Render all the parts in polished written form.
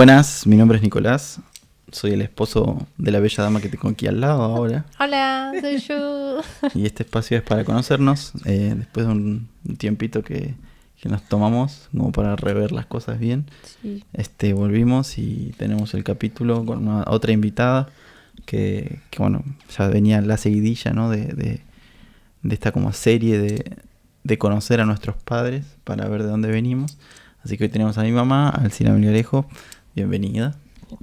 Buenas, mi nombre es Nicolás. Soy el esposo de la bella dama que tengo aquí al lado ahora. Hola, soy yo. Y este espacio es para conocernos. Después de un tiempito que nos tomamos como para rever las cosas bien. Sí. Volvimos y tenemos el capítulo con otra invitada que bueno, ya venía la seguidilla, ¿no? de esta como serie de conocer a nuestros padres para ver de dónde venimos. Así que hoy tenemos a mi mamá, Alcina Melgarejo. Bienvenida.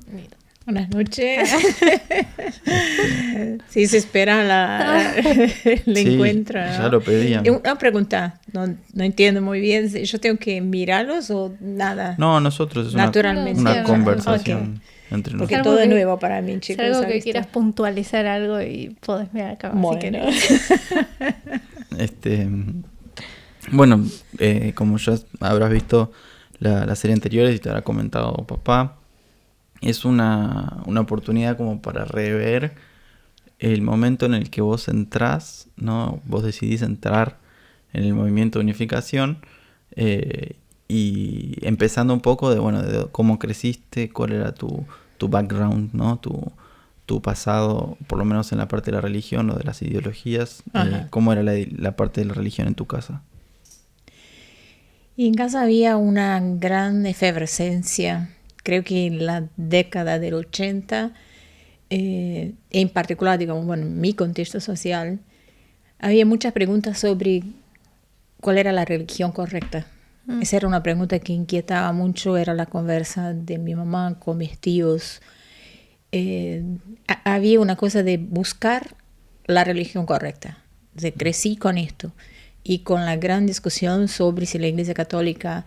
Mira. Buenas noches. Sí, se espera el encuentro, ¿no? Ya lo pedían. Una pregunta, no entiendo muy bien. ¿Yo tengo que mirarlos o nada? No, nosotros es naturalmente. una Sí, conversación entre Porque nosotros. todo es que- nuevo para mí, Si chicos. algo que ¿sabes? quieras puntualizar algo y podés mirar acá Bueno. si querés. Bueno, como ya habrás visto la serie anterior y te habrá comentado papá, es una oportunidad como para rever el momento en el que vos entrás, ¿no? Vos decidís entrar en el movimiento de unificación, y empezando un poco de cómo creciste, cuál era tu background, ¿no? Tu pasado, por lo menos en la parte de la religión o de las ideologías. ¿Cómo era la parte de la religión en tu casa? Y en casa había una gran efervescencia, creo que en la década del 80, en particular, digamos, bueno, en mi contexto social, había muchas preguntas sobre cuál era la religión correcta. Esa era una pregunta que inquietaba mucho, era la conversa de mi mamá con mis tíos. Había una cosa de buscar la religión correcta. Crecí con esto y con la gran discusión sobre si la Iglesia Católica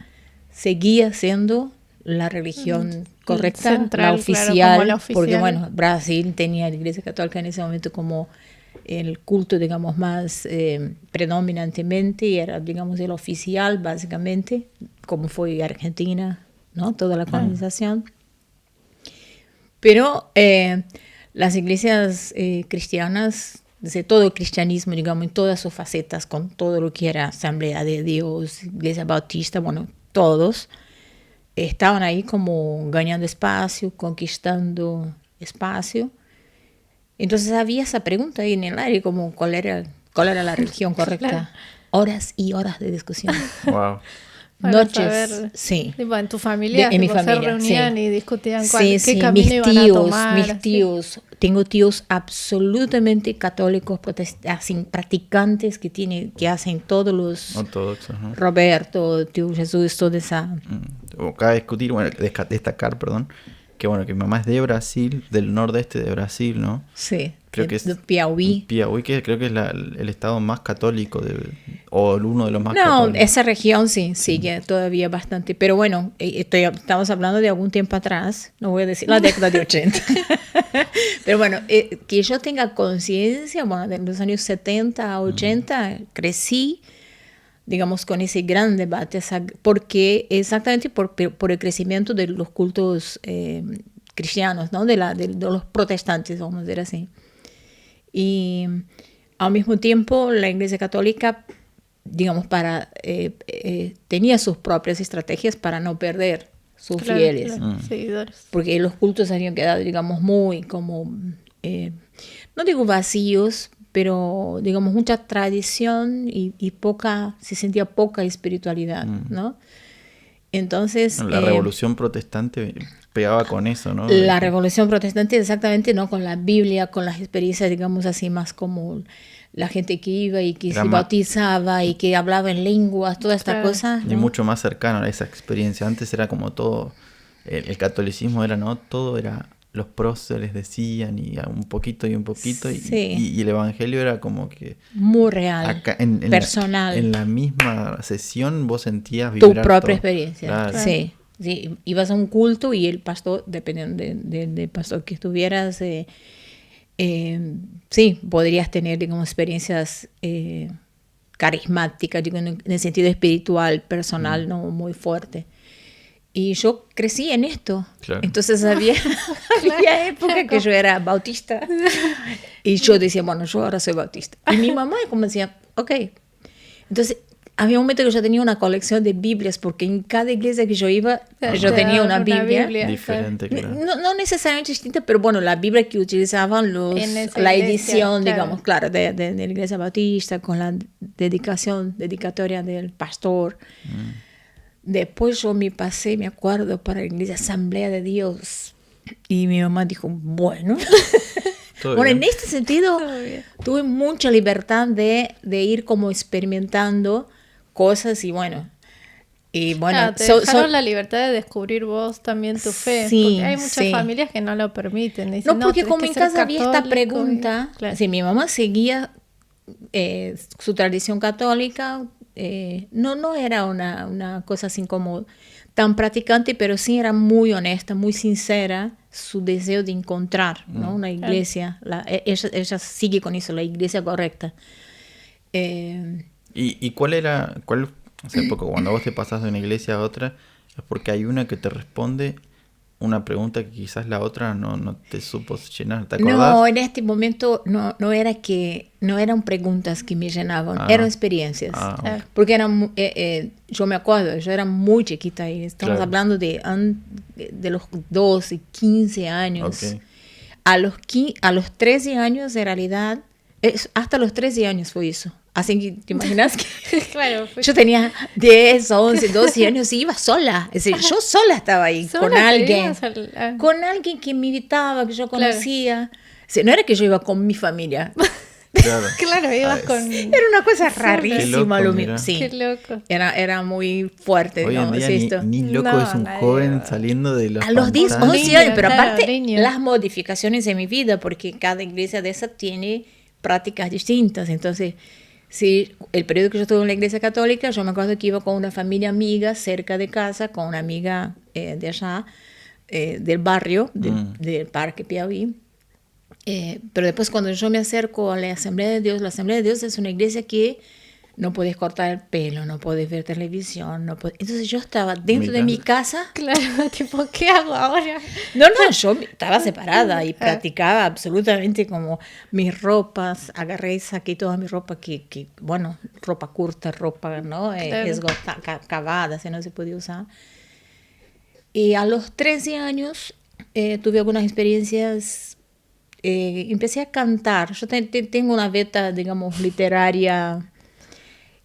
seguía siendo la religión correcta, Central, la oficial, claro, como la oficial. porque bueno, Brasil tenía la Iglesia Católica en ese momento como el culto, digamos, más predominantemente, y era, digamos, el oficial, básicamente, como fue Argentina, ¿no? Toda la colonización. Pero las iglesias cristianas, desde todo el cristianismo, digamos, en todas sus facetas, con todo lo que era Asamblea de Dios, Iglesia Bautista, bueno, todos estaban ahí como ganando espacio, conquistando espacio. Entonces había esa pregunta ahí en el aire, como cuál era la religión correcta. Claro. Horas y horas de discusión. Wow. Para Noches, saber, sí. tipo, en tu familia, En mi tipo, se familia, reunían sí. y discutían Sí, qué camino iban a tomar. mis así. tíos, tengo tíos absolutamente católicos, así, practicantes que hacen todos los Ortodoxos, ¿no? Roberto, tío Jesús, toda esa. Cabe discutir, destacar, que bueno, que mi mamá es de Brasil, del nordeste de Brasil, ¿no? Sí, Creo que es de Piauí. Piauí, que creo que es el estado más católico o uno de los más No, católicos. esa región sí, sigue todavía bastante. Pero bueno, estamos hablando de algún tiempo atrás, no voy a decir la década de 80. Pero bueno, que yo tenga conciencia, bueno, de los años 70 a 80, crecí, digamos, con ese gran debate, porque exactamente por el crecimiento de los cultos cristianos, ¿no? De los protestantes, vamos a decir así. Y al mismo tiempo la Iglesia Católica, digamos, tenía sus propias estrategias para no perder sus Claro, fieles. claro, seguidores. Porque los cultos habían quedado, digamos, muy como, no digo vacíos, pero digamos mucha tradición y se sentía poca espiritualidad, ¿no? Entonces... La revolución protestante pegaba con eso, ¿no? La revolución protestante exactamente, ¿no? Con la Biblia, con las experiencias, digamos así, más como la gente que iba y que se bautizaba y que hablaba en lenguas, toda esta cosa, Y ¿no? mucho más cercano a esa experiencia. Antes era como todo, el catolicismo era, ¿no? Todo era, los próceres decían y un poquito y Sí. y el evangelio era como que Muy real, acá, personal. En la misma sesión vos sentías Tu vibrar propia todo. experiencia. Claro. Sí. Sí, ibas a un culto y el pastor, dependiendo del pastor que estuvieras, sí, podrías tener, digamos, experiencias carismáticas, digo, en el sentido espiritual, personal, ¿no? Muy fuerte. Y yo crecí en esto. Claro. Entonces había época que yo era bautista. Y yo decía, bueno, yo ahora soy bautista. Y mi mamá como decía, ok. Entonces había un momento que yo tenía una colección de Biblias, porque en cada iglesia que yo iba, yo tenía una Biblia. Diferente, claro. No necesariamente distinta, pero bueno, la Biblia que utilizaban la edición, digamos, claro, de la Iglesia Bautista, con la dedicatoria del pastor. Después yo me pasé, me acuerdo, para la Iglesia Asamblea de Dios. Y mi mamá dijo, bueno. Bueno, en este sentido, tuve mucha libertad de ir como experimentando cosas y bueno. Claro, te dejaron la libertad de descubrir vos también tu fe. Sí, porque hay muchas familias que no lo permiten. Dicen, no, porque como en casa había esta católico, pregunta, claro. si mi mamá seguía su tradición católica, no era una cosa así como tan practicante, pero sí era muy honesta, muy sincera, su deseo de encontrar, ¿no? Una iglesia. Ella sigue con eso, la iglesia correcta. ¿Y cuál, o sea, porque cuando vos te pasás de una iglesia a otra, es porque hay una que te responde una pregunta que quizás la otra no te supo llenar, ¿te acordás? No, en este momento no eran preguntas que me llenaban, eran experiencias. Okay. Porque yo me acuerdo, yo era muy chiquita y estamos Claro. hablando de los 12, 15 años. Okay. A los 13 años, en realidad, hasta los 13 años fue eso. Así que, ¿te imaginas que Claro, yo tenía 10, 11, 12 años y iba sola? Es decir, yo sola estaba ahí, Sola con te alguien. ibas Con alguien que me invitaba, que yo conocía. O sea, no era que yo iba con mi familia. Claro. Claro, ibas con... Era una cosa rarísima. Qué loco, lo mira. mismo. Sí. Qué loco. Era muy fuerte. Hoy en digamos, día esto. ni loco No, es un nadie joven va. saliendo de los A los 10, pantallas. 11 años, pero Claro, aparte niño. las modificaciones en mi vida, porque cada iglesia de esas tiene prácticas distintas. Entonces, sí, el periodo que yo estuve en la iglesia católica, yo me acuerdo que iba con una familia amiga cerca de casa, con una amiga de allá, del barrio, del Parque Piauí. Pero después cuando yo me acerco a la Asamblea de Dios es una iglesia que no puedes cortar el pelo, no puedes ver televisión, entonces yo estaba dentro de mi casa. Claro, tipo, ¿qué hago ahora? No, yo estaba separada y practicaba absolutamente como mis ropas, agarré y saqué toda mi ropa bueno, ropa corta, ropa, ¿no? Cavada, si no se podía usar. Y a los 13 años tuve algunas experiencias. Empecé a cantar. Yo tengo una beta, digamos, literaria.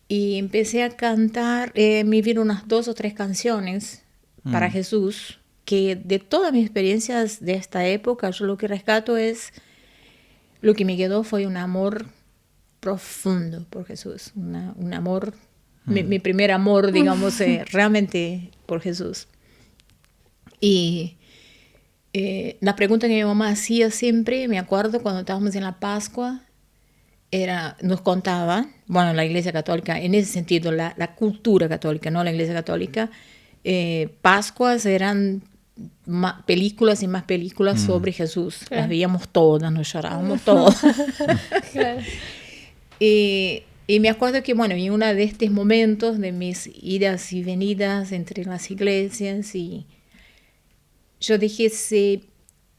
Y empecé a cantar. Me vieron unas 2 o 3 canciones para Jesús. Que de todas mis experiencias de esta época, yo lo que rescato es. Lo que me quedó fue un amor profundo por Jesús. Un amor. Mi primer amor, digamos, realmente por Jesús. Y. La pregunta que mi mamá hacía siempre, me acuerdo cuando estábamos en la Pascua, nos contaba, bueno, la Iglesia Católica, en ese sentido, la cultura católica, no la Iglesia Católica, Pascuas eran películas y más películas sobre Jesús. Claro. Las veíamos todas, nos llorábamos todas. Claro. Y me acuerdo que, bueno, en uno de estos momentos de mis idas y venidas entre las iglesias yo dije, si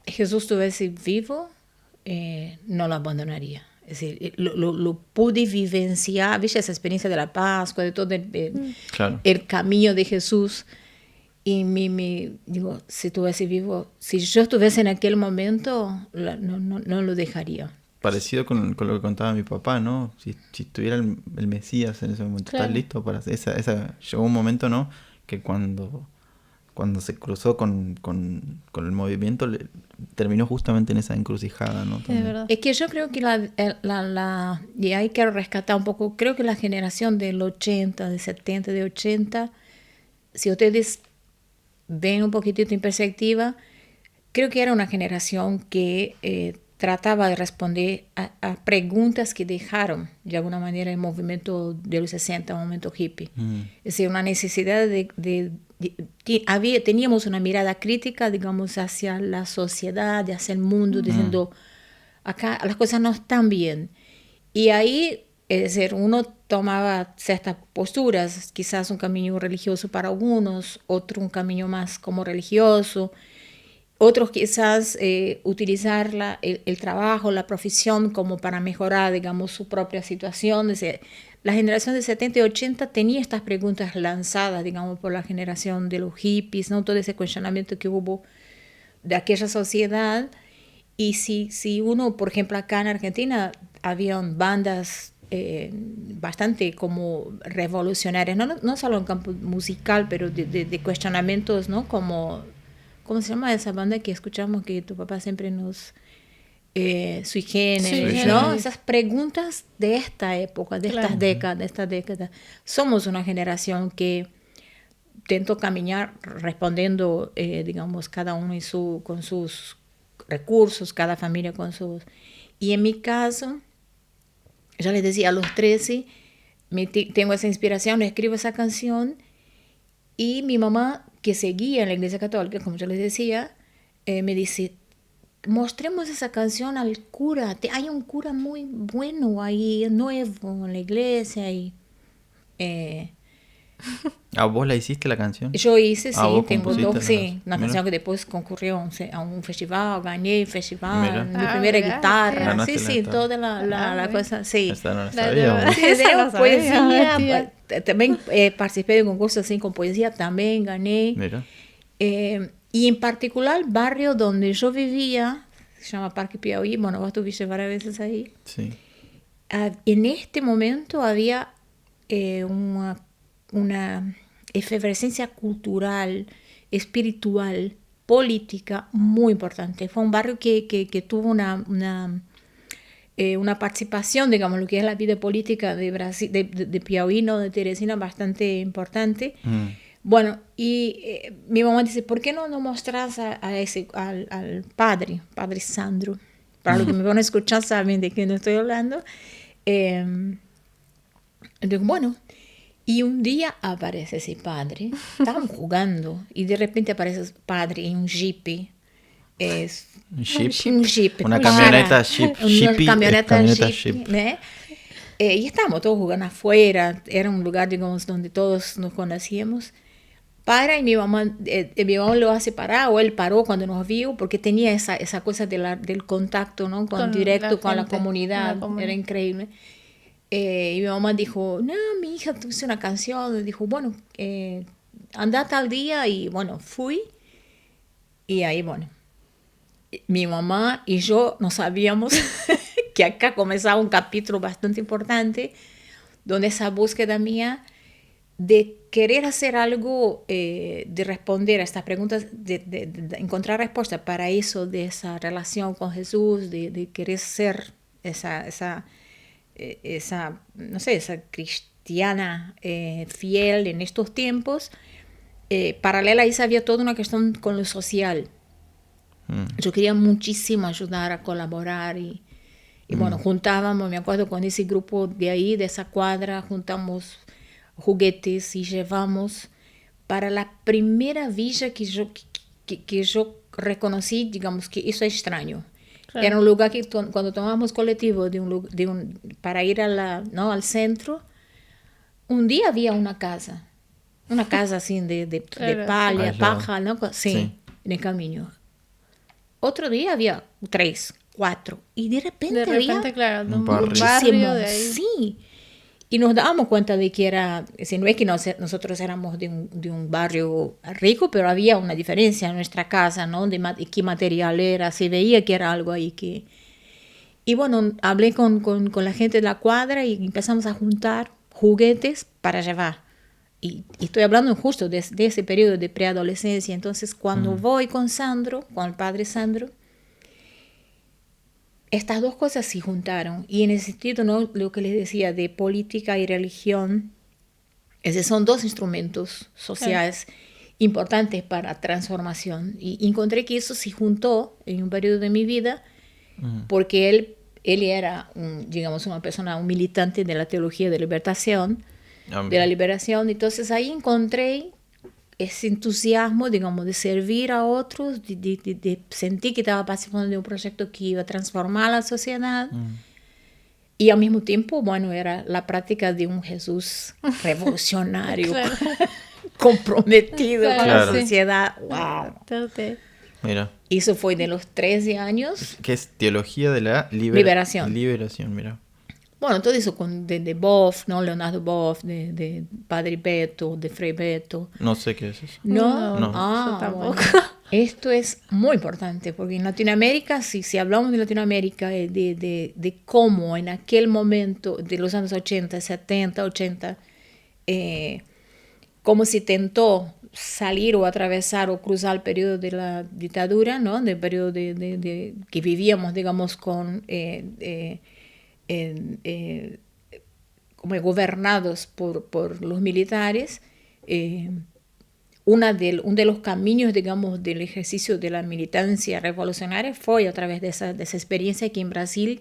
Jesús estuviese vivo, no lo abandonaría. Es decir, lo pude vivenciar, ¿viste? Esa experiencia de la Pascua, de todo Claro. el camino de Jesús. Y digo, si estuviese vivo, si yo estuviese en aquel momento, no lo dejaría. Parecido con lo que contaba mi papá, ¿no? Si estuviera el Mesías en ese momento, Claro. ¿estás listo para llegó un momento, ¿no? Que cuando se cruzó con el movimiento, terminó justamente en esa encrucijada, ¿no? Es verdad. Es que yo creo que y hay que rescatar un poco, creo que la generación del 80, de 70, de 80, si ustedes ven un poquitito en perspectiva, creo que era una generación que trataba de responder a preguntas que dejaron, de alguna manera, el movimiento de los 60, el movimiento hippie. Es decir, una necesidad teníamos una mirada crítica, digamos, hacia la sociedad, hacia el mundo, diciendo, acá las cosas no están bien. Y ahí, es decir, uno tomaba ciertas posturas, quizás un camino religioso para algunos, otro un camino más como religioso, otros quizás utilizar el trabajo, la profesión como para mejorar, digamos, su propia situación. Es decir, la generación de 70 y 80 tenía estas preguntas lanzadas, digamos, por la generación de los hippies, ¿no? Todo ese cuestionamiento que hubo de aquella sociedad. Y si uno, por ejemplo, acá en Argentina, habían bandas bastante como revolucionarias, no solo en campo musical, pero de cuestionamientos, ¿no? Como, ¿cómo se llama esa banda que escuchamos que tu papá siempre nos... Sui generis, ¿no? Esas preguntas de esta época, de estas décadas. Somos una generación que intentó caminar respondiendo, digamos, cada uno con sus recursos, cada familia con sus... Y en mi caso, ya les decía, a los 13, tengo esa inspiración, escribo esa canción, y mi mamá, que seguía en la Iglesia Católica, como yo les decía, me dice, mostremos esa canción al cura. Hay un cura muy bueno ahí, nuevo en la iglesia. ¿A vos la hiciste la canción? Yo hice, sí. Tengo una canción que después concurrió a un festival, gané el festival, mi primera guitarra. Sí, toda la cosa. Sí. Esta no la sabía. Sí, poesía. También participé de concursos así con poesía, también gané. Mira. Y en particular, el barrio donde yo vivía, se llama Parque Piauí, bueno, vos estuviste varias veces ahí. Sí. En este momento había una efervescencia cultural, espiritual, política muy importante. Fue un barrio que tuvo una participación, digamos, lo que es la vida política de Brasil, de Piauí, ¿no? De Teresina, bastante importante. Bueno, y mi mamá dice, ¿por qué no mostras al padre Sandro? Para los que me van a escuchar saben de quién estoy hablando. Digo, bueno, y un día aparece ese padre, estaban jugando, y de repente aparece el padre en un jeep. ¿Un jeep? Un jeep. Una camioneta jeep. Una camioneta jeep. Y estábamos todos jugando afuera, era un lugar, digamos, donde todos nos conocíamos. Para, y mi mamá lo hace parar, o él paró cuando nos vio, porque tenía esa cosa del contacto, ¿no? Directo con la comunidad, era increíble. Y mi mamá dijo, no, mi hija hizo una canción, dijo, bueno, anda tal día, y bueno, fui, y ahí, bueno, mi mamá y yo no sabíamos que acá comenzaba un capítulo bastante importante, donde esa búsqueda mía de querer hacer algo, de responder a estas preguntas, de encontrar respuesta para eso, de esa relación con Jesús, de querer ser esa no sé, esa cristiana fiel en estos tiempos. Paralela a eso había toda una cuestión con lo social. Yo quería muchísimo ayudar a colaborar y bueno, juntábamos, me acuerdo con ese grupo de ahí, de esa cuadra, juntamos juguetes y llevamos para la primera villa que yo reconocí, digamos, que eso es extraño. Claro. Era un lugar que cuando tomábamos colectivo para ir al centro, un día había una casa así de paja, ¿no? Sí, en el camino. Otro día había 3, 4, y de repente había claro, un barrio de ahí. Sí. Y nos dábamos cuenta de que no es que nosotros éramos de un barrio rico, pero había una diferencia en nuestra casa, ¿no? De qué material era, se veía que era algo ahí que... Y bueno, hablé con la gente de la cuadra y empezamos a juntar juguetes para llevar. Y estoy hablando justo de ese periodo de preadolescencia. Entonces, cuando voy con el padre Sandro, estas dos cosas se juntaron, y en ese sentido, ¿no? Lo que les decía de política y religión, esos son dos instrumentos sociales importantes para transformación, y encontré que eso se juntó en un periodo de mi vida, porque él era digamos, una persona, un militante de la teología de libertación, de la liberación. Entonces ahí encontré ese entusiasmo, digamos, de servir a otros, de sentir que estaba participando de un proyecto que iba a transformar la sociedad. Y al mismo tiempo, bueno, era la práctica de un Jesús revolucionario, comprometido con la sociedad. ¡Wow! Mira. Eso fue de los 13 años. ¿Qué es teología de la liberación? Liberación, mira. Bueno, todo eso de Boff, ¿no? Leonardo Boff, de Padre Beto, de Frei Beto. No sé qué es eso. No, yo tampoco. Bueno. Esto es muy importante, porque en Latinoamérica, si hablamos de Latinoamérica, de cómo en aquel momento, de los años 80, 70, 80, cómo se intentó salir o atravesar o cruzar el periodo de la dictadura, ¿no? Del periodo que vivíamos, digamos, con... como gobernados por los militares, uno de los caminos, digamos, del ejercicio de la militancia revolucionaria fue a través de esa experiencia que en Brasil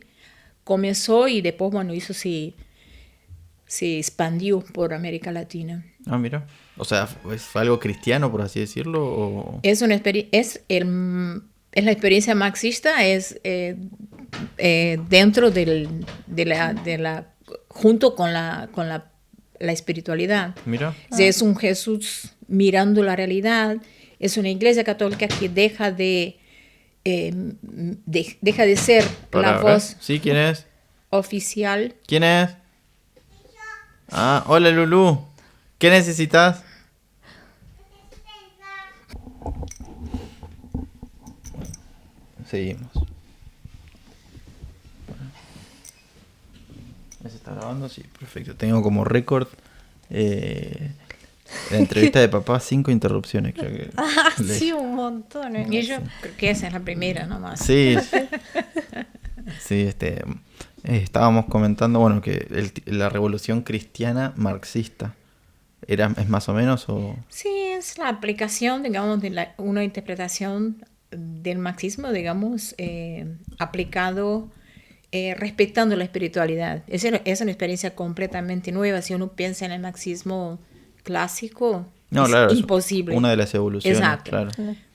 comenzó y después, bueno, eso se expandió por América Latina. Ah, mira. O sea, ¿fue algo cristiano, por así decirlo? ¿O? Es la experiencia marxista, es dentro de la junto con la espiritualidad. Mira. Es un Jesús mirando la realidad, es una iglesia católica que deja de ser la voz ¿Sí? ¿Quién es? oficial. ¿Quién es? Ah, hola Lulú. ¿Qué necesitas? Seguimos. ¿Me se está grabando? Sí, perfecto. Tengo como récord la entrevista de papá, 5 interrupciones, creo que. Sí, un montón. Y yo creo que esa es la primera nomás. Sí. Sí, estábamos comentando, bueno, que la revolución cristiana marxista es más o menos o... Sí, es la aplicación, digamos, de una interpretación del marxismo, digamos, aplicado respetando la espiritualidad. Es una experiencia completamente nueva. Si uno piensa en el marxismo clásico, no, es claro, imposible. Una de las evoluciones, exacto. Claro.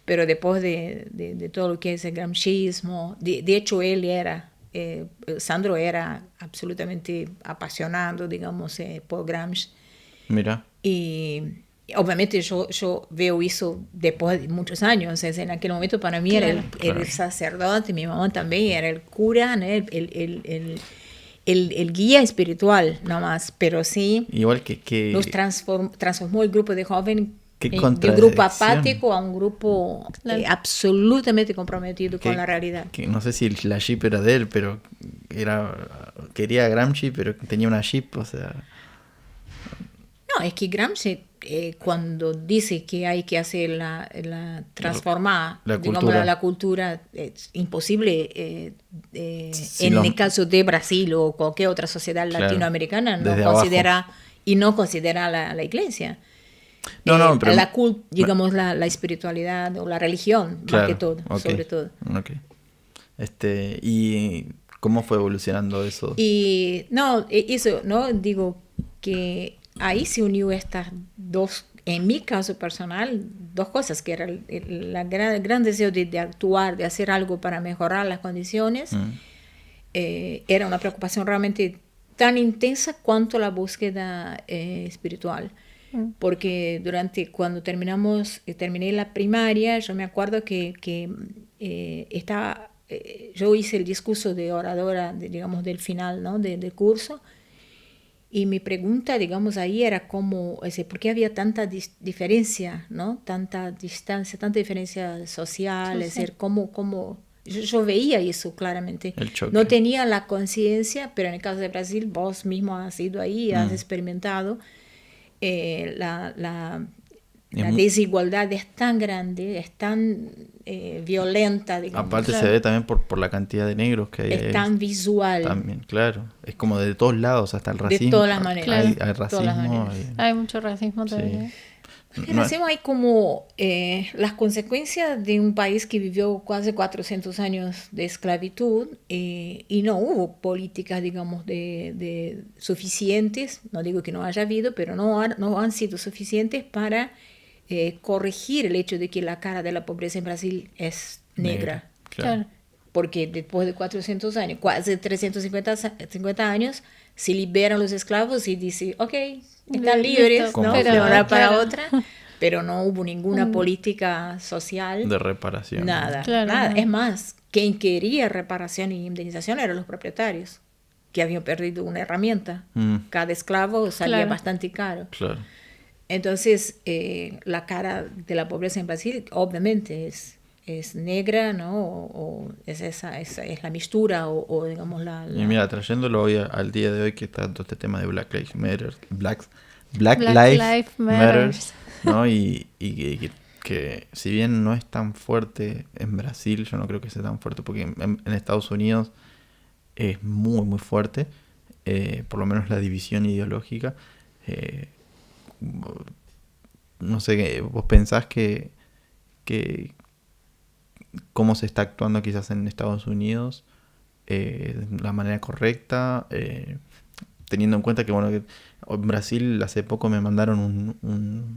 Pero después de todo lo que es el gramscismo, de hecho él era, Sandro era absolutamente apasionado, digamos, por Gramsci. Mira. Y obviamente yo veo eso después de muchos años. En aquel momento para mí era el sacerdote, mi mamá también era el cura, ¿no? el guía espiritual nomás, pero sí igual que nos transformó el grupo de jóvenes de un grupo apático a un grupo absolutamente comprometido con la realidad. Que no sé si la Jeep era de él, pero quería a Gramsci, pero tenía una Jeep, o sea... No, es que Gramsci cuando dice que hay que hacer transformar la cultura, es imposible en el caso de Brasil o cualquier otra sociedad latinoamericana, no considera la iglesia. Pero digamos la espiritualidad o la religión, más que todo, sobre todo. Okay. ¿Y cómo fue evolucionando eso? Y eso, ¿no? Digo que ahí se unió estas dos, en mi caso personal, dos cosas, que era el gran deseo de actuar, de hacer algo para mejorar las condiciones. Era una preocupación realmente tan intensa cuanto la búsqueda espiritual. Porque cuando terminé la primaria, yo me acuerdo que yo hice el discurso de oradora, digamos, del final, ¿no? del curso. Y mi pregunta, digamos, ahí era ¿por qué había tanta diferencia, ¿no? Tanta distancia, tanta diferencia social? Es decir, ¿cómo? Yo veía eso claramente. No tenía la conciencia, pero en el caso de Brasil, vos mismo has ido ahí, has experimentado. La desigualdad es tan grande, es tan violenta, digamos. Aparte se ve también por la cantidad de negros que hay. Es tan visual. También, claro. Es como de todos lados, hasta el racismo. De todas las maneras. Hay racismo. Hay mucho racismo también. El racismo hay como las consecuencias de un país que vivió casi 400 años de esclavitud y no hubo políticas, digamos, de suficientes, no digo que no haya habido, pero no han sido suficientes para corregir el hecho de que la cara de la pobreza en Brasil es negra. Claro. Porque después de 400 años, casi 350 años, se liberan los esclavos y dice, ok, están libres, ¿no? De una para otra, pero no hubo ninguna política social. De reparación. Nada. Es más, quien quería reparación y indemnización eran los propietarios. que habían perdido una herramienta. Cada esclavo salía bastante caro. Claro. Entonces, la cara de la pobreza en Brasil, obviamente, es negra, ¿no? O es la mistura, o digamos la... Y mira, trayéndolo hoy al día de hoy, que está todo este tema de Black Lives Matter, Black Lives Matter, ¿no? Y que si bien no es tan fuerte en Brasil, yo no creo que sea tan fuerte, porque en Estados Unidos es muy, muy fuerte, por lo menos la división ideológica. No sé, ¿vos pensás que cómo se está actuando quizás en Estados Unidos de la manera correcta? Teniendo en cuenta que, bueno, que en Brasil hace poco me mandaron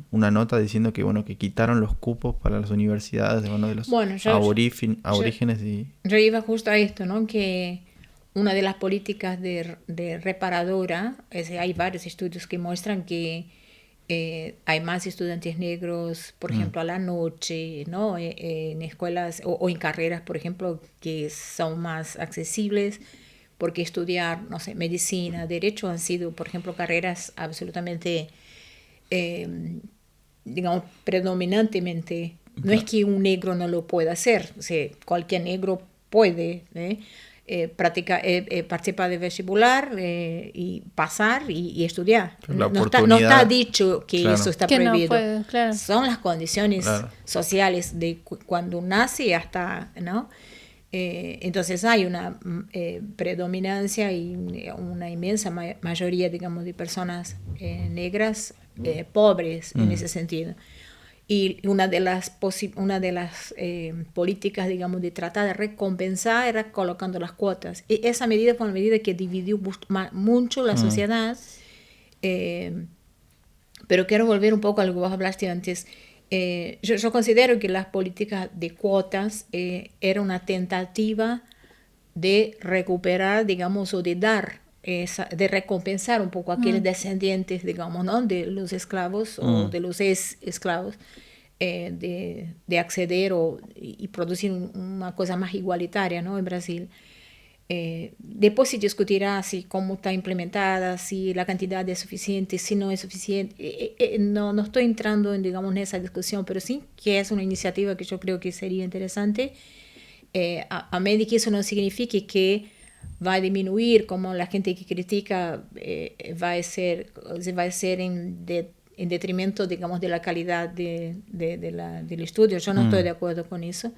una nota diciendo que, bueno, que quitaron los cupos para las universidades de, bueno, de los aborígenes. Yo iba justo a esto, ¿no? Que una de las políticas de reparadora, hay varios estudios que muestran que hay más estudiantes negros, por ejemplo, a la noche, ¿no? En escuelas o en carreras, por ejemplo, que son más accesibles, porque estudiar, no sé, medicina, derecho han sido, por ejemplo, carreras absolutamente, digamos, predominantemente. No es que un negro no lo pueda hacer, o sea, cualquier negro puede participar de vestibular y pasar y estudiar. No está dicho que eso está prohibido. No puede, claro. Son las condiciones sociales de cuando nace hasta, ¿no? Entonces hay una predominancia y una inmensa mayoría, digamos, de personas negras pobres en ese sentido. Y una de las políticas, digamos, de tratar de recompensar era colocando las cuotas. Y esa medida fue una medida que dividió mucho la sociedad. Pero quiero volver un poco a lo que vos hablaste antes. Yo considero que las políticas de cuotas era una tentativa de recuperar, digamos, o de dar, de recompensar un poco a aquellos descendientes, digamos, ¿no? De los esclavos o de los esclavos, de acceder y producir una cosa más igualitaria, ¿no? En Brasil. Después se discutirá si cómo está implementada, si la cantidad es suficiente, si no es suficiente. No estoy entrando en, digamos, en esa discusión, pero sí que es una iniciativa que yo creo que sería interesante. A medida que eso no signifique que va a disminuir, como la gente que critica va a ser en detrimento, digamos, de la calidad del estudio. Yo no estoy de acuerdo con eso.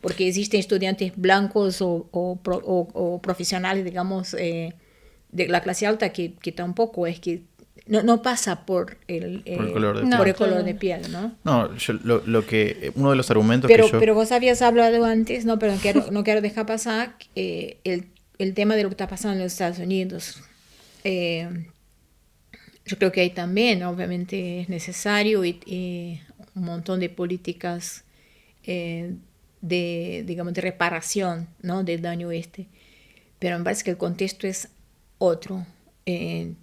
Porque existen estudiantes blancos o profesionales, digamos, de la clase alta que tampoco es que no pasa por el color de piel, ¿no? No, yo, uno de los argumentos Pero vos habías hablado antes, no quiero dejar pasar el tema de lo que está pasando en los Estados Unidos. Yo creo que ahí también, obviamente, es necesario y un montón de políticas digamos, de reparación, ¿no? Del daño pero me parece que el contexto es otro. El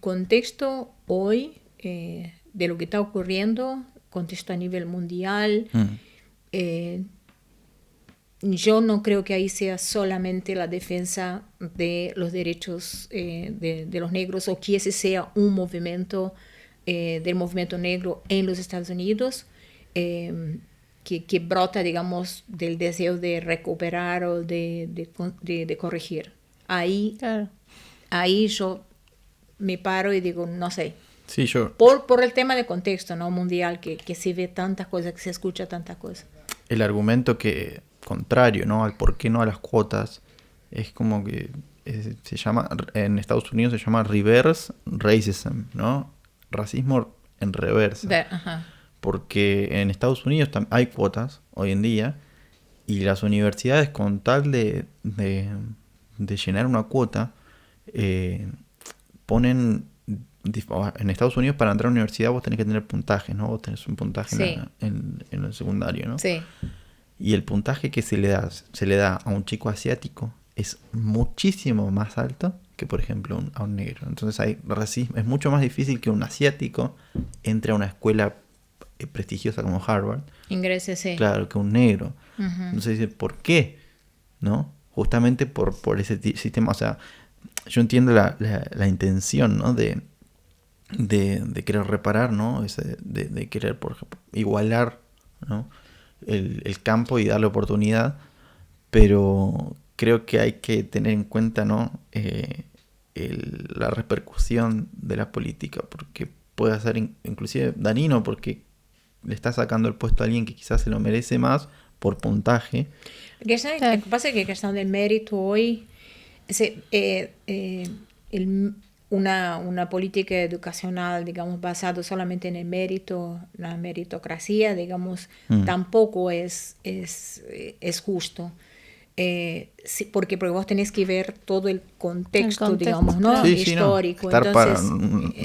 contexto hoy de lo que está ocurriendo, contexto a nivel mundial, yo no creo que ahí sea solamente la defensa de los derechos de los negros o que ese sea un movimiento del movimiento negro en los Estados Unidos, que brota, digamos, del deseo de recuperar o de corregir. Ahí yo me paro y digo, no sé. Sí, por el tema de contexto, ¿no? Mundial, que se ve tantas cosas, que se escucha tantas cosas. El argumento contrario, ¿no? Al por qué no a las cuotas, es como que se llama, en Estados Unidos se llama reverse racism, ¿no? Racismo en reversa. Ajá. Porque en Estados Unidos hay cuotas hoy en día y las universidades, con tal de llenar una cuota, ponen... En Estados Unidos, para entrar a la universidad vos tenés que tener puntaje, ¿no? Vos tenés un puntaje en el secundario, ¿no? Sí. Y el puntaje que se le da a un chico asiático es muchísimo más alto que, por ejemplo, a un negro. Entonces hay racismo. Es mucho más difícil que un asiático entre a una escuela prestigiosa como Harvard. Ingrese, sí. Claro, que un negro. Uh-huh. Entonces, ¿por qué? ¿No? Justamente por ese sistema. O sea, yo entiendo la intención, ¿no? De querer reparar, ¿no? De querer, por ejemplo, igualar, ¿no? el campo y darle oportunidad, pero creo que hay que tener en cuenta, ¿no? La repercusión de la política, porque puede ser inclusive dañino, porque le está sacando el puesto a alguien que quizás se lo merece más por puntaje. Lo que pasa es que cuestión del mérito hoy, una política educacional, digamos, basada solamente en el mérito, la meritocracia, digamos, tampoco es justo. Sí, porque vos tenés que ver todo el contexto digamos, ¿no? Sí, histórico. No. Entonces,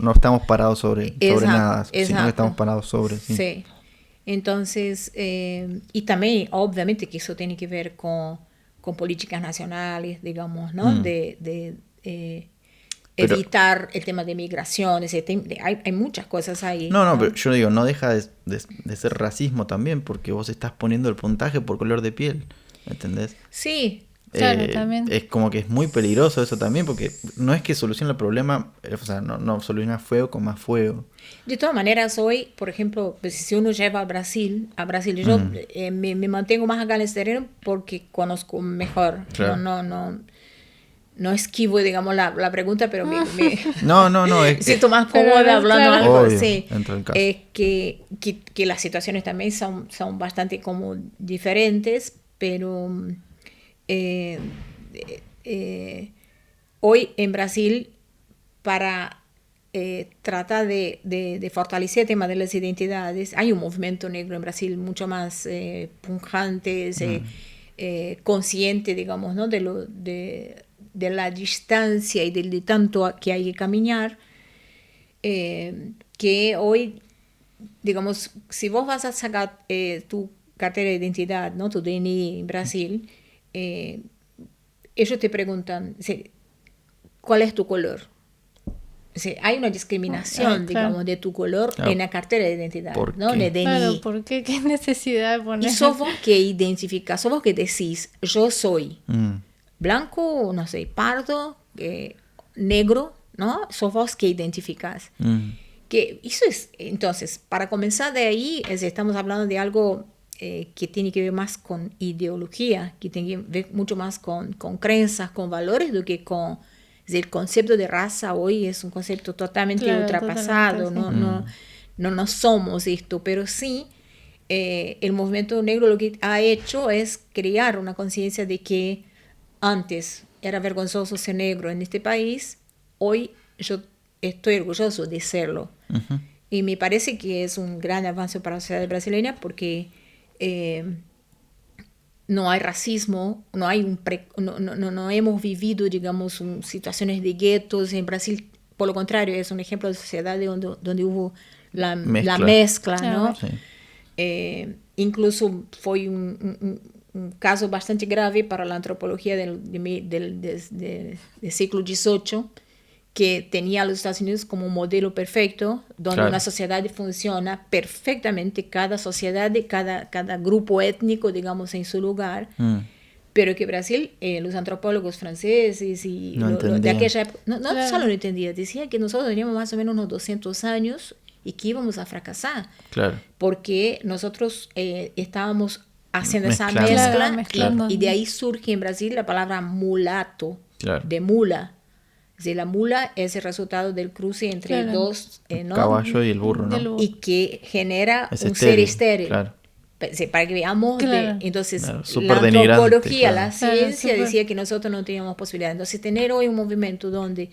no estamos parados sobre nada, sino que estamos parados sobre. Sí. Entonces, y también, obviamente, que eso tiene que ver con políticas nacionales, digamos, ¿no? De evitar el tema de migraciones, hay muchas cosas ahí. No, pero yo digo, no deja de ser racismo también, porque vos estás poniendo el puntaje por color de piel. ¿Entendés? Sí, claro, también. Es como que es muy peligroso eso también, porque no es que solucione el problema, o sea, no soluciona fuego con más fuego. De todas maneras, hoy, por ejemplo, pues, si uno lleva a Brasil yo me mantengo más acá en el terreno porque conozco mejor. Claro. No esquivo, digamos, la pregunta, pero me siento más cómoda hablando algo. Obvio, sí. entra el caso. Que las situaciones también son bastante como diferentes, pero hoy en Brasil, para tratar de fortalecer el tema de las identidades, hay un movimiento negro en Brasil mucho más pujante, consciente, digamos, ¿no? de la distancia y de tanto que hay que caminar, que hoy, digamos, si vos vas a sacar tu cartera de identidad, ¿no? Tu DNI en Brasil, ellos te preguntan, ¿cuál es tu color? Hay una discriminación, digamos, de tu color en la cartera de identidad, ¿no? De DNI. Claro, ¿por qué? ¿Qué necesidad de poner? Y sos vos que identificás, sos vos que decís, yo soy blanco, no sé, pardo, negro, ¿no? Sos vos que identificás. Que eso es, entonces, para comenzar de ahí, estamos hablando de algo que tiene que ver más con ideología, que tiene que ver mucho más con creencias, con valores, do que con... el concepto de raza hoy es un concepto totalmente ultrapasado, totalmente, no somos esto, pero sí el movimiento negro lo que ha hecho es crear una conciencia de que antes era vergonzoso ser negro en este país, hoy yo estoy orgulloso de serlo. Y me parece que es un gran avance para la sociedad brasileña porque no hay racismo, no hemos vivido, digamos, situaciones de guetos en Brasil. Por lo contrario, es un ejemplo de sociedad donde hubo la mezcla, ¿no? Sí. Incluso fue un caso bastante grave para la antropología del siglo XVIII, que tenía a los Estados Unidos como un modelo perfecto, donde una sociedad funciona perfectamente, cada sociedad, cada grupo étnico, digamos, en su lugar, pero que Brasil, los antropólogos franceses y de aquella época, no solo lo entendían, decían que nosotros teníamos más o menos unos 200 años y que íbamos a fracasar, porque nosotros estábamos haciendo esa mezcla, y de ahí surge en Brasil la palabra mulato, de mula. La mula es el resultado del cruce entre dos, el caballo y el burro, ¿no? Y que genera un ser estéril. Para que veamos, entonces la antropología, la ciencia decía que nosotros no teníamos posibilidad. Entonces tener hoy un movimiento donde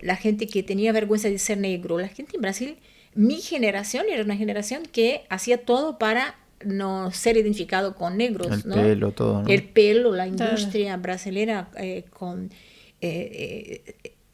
la gente que tenía vergüenza de ser negro, la gente en Brasil, mi generación era una generación que hacía todo para no ser identificado con negros. El pelo, todo, ¿no? El pelo, la industria brasilera con...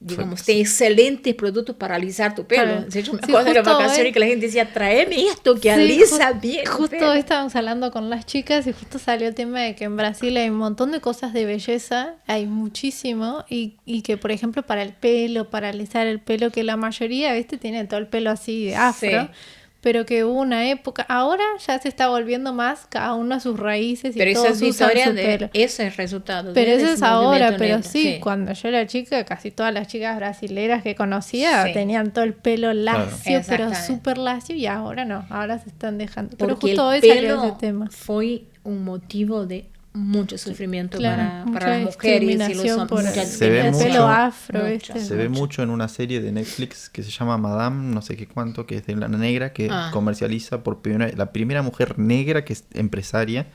digamos, tiene excelentes productos para alisar tu pelo. Yo me acuerdo de las vacaciones que la gente decía, tráeme esto que alisa bien. Justo hoy estábamos hablando con las chicas y justo salió el tema de que en Brasil hay un montón de cosas de belleza, hay muchísimo, y que, por ejemplo, para el pelo, para alisar el pelo, que la mayoría, ¿viste? Tiene todo el pelo así de afro. Sí. pero que hubo una época, ahora ya se está volviendo más cada uno a sus raíces y Pero todos esa es usan historia su de pelo. ese resultado. Pero de eso ese es ahora, movimiento pero negro. sí, cuando yo era chica, casi todas las chicas brasileras que conocía Sí. tenían todo el pelo lacio, pero Exactamente. súper lacio, y ahora no, ahora se están dejando. Pero Porque justo el hoy salió ese pelo tema. fue un motivo de mucho sufrimiento Claro, mucha para las mujeres y los discriminación hombres. por Mucha el Se ve discriminación. pelo mucho- afro, Mucho. ¿viste? Se ve mucho en una serie de Netflix que se llama Madame, no sé qué cuánto, que es de la negra, que Ah. comercializa la primera mujer negra que es empresaria,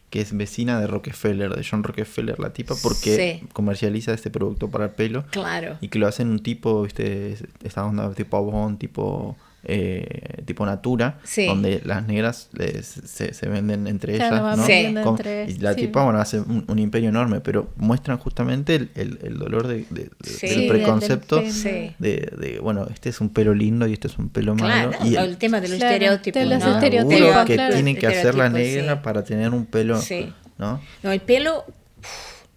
que es vecina de Rockefeller, de John Rockefeller, la tipa, porque Sí. comercializa este producto para el pelo. Claro. Y que lo hacen un tipo, ¿viste? Esta onda tipo Avon, tipo Natura, Sí. donde las negras se venden entre Claro, ellas, van ¿no? vendiendo Como- entre- y la sí. tipa, bueno, hace un imperio enorme, pero muestran justamente el dolor Sí, del del preconcepto pelo. Sí. bueno, este es un pelo lindo y este es un pelo Claro, malo. Y el tema de los Claro, estereotipos. de los ¿no? el estereotipos, laburo que claro. tiene que hacer la Estereotipos, negra sí. para tener un pelo, Sí. ¿no? No, el pelo,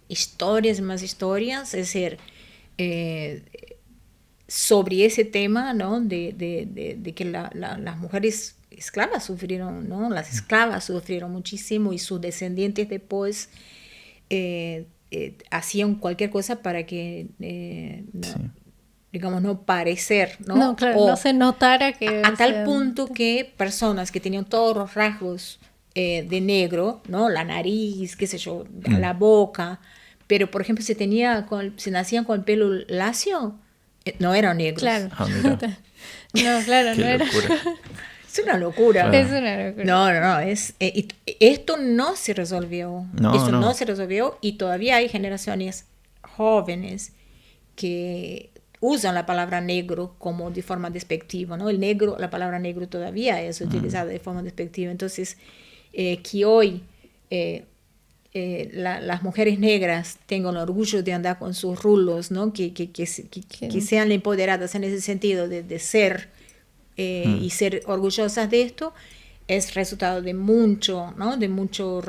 historias más historias, es decir, sobre ese tema, ¿no? De que las mujeres esclavas sufrieron, ¿no? Las esclavas sufrieron muchísimo y sus descendientes después hacían cualquier cosa para que, no, Sí. digamos, no parecer, ¿no? No, claro, O no se notara que... a tal sean- punto que personas que tenían todos los rasgos de negro, ¿no? La nariz, qué sé yo, la boca, pero por ejemplo si nacían con el pelo lacio, no eran negros. Claro. Ah, mira. No, claro, Qué no era. locura. Es una locura. Claro. Es una locura. No, esto no se resolvió. No, Esto no. no se resolvió y todavía hay generaciones jóvenes que usan la palabra negro como de forma despectiva, ¿no? La palabra negro todavía es utilizada de forma despectiva. Entonces, que hoy las mujeres negras tengan orgullo de andar con sus rulos, ¿no? Que sean empoderadas en ese sentido de ser y ser orgullosas de esto, es resultado de mucho, ¿no? De mucho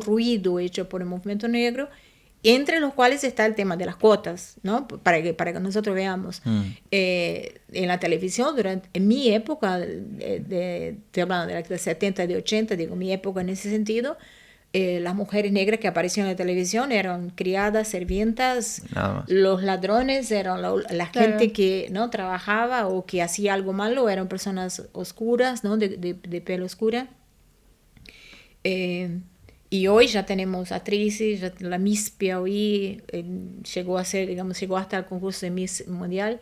ruido hecho por el movimiento negro, entre los cuales está el tema de las cuotas, ¿no? Para que nosotros veamos. En la televisión, en mi época, estoy hablando de la década de 70, de 80, digo mi época en ese sentido, las mujeres negras que aparecían en la televisión eran criadas, servientas, Nada más. los ladrones eran la Claro. gente que no trabajaba o que hacía algo malo, eran personas oscuras, ¿no? de pelo oscura. Y hoy ya tenemos actrices, la Miss Piauí llegó hasta el concurso de Miss Mundial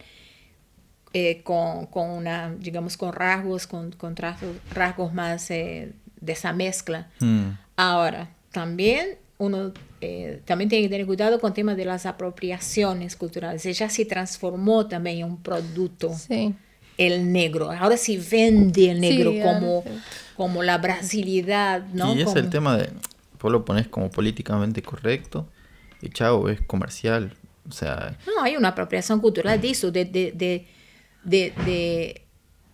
con rasgos, con rasgos más de esa mezcla. Ahora, también uno también tiene que tener cuidado con el tema de las apropiaciones culturales. Ella se transformó también en un producto, Sí. el negro. Ahora se vende el negro Sí, como, ahora sí. como la brasilidad, ¿no? Y es Como- el tema de, vos lo pones como políticamente correcto y chao, es comercial. O sea, No, hay una apropiación cultural de eso, de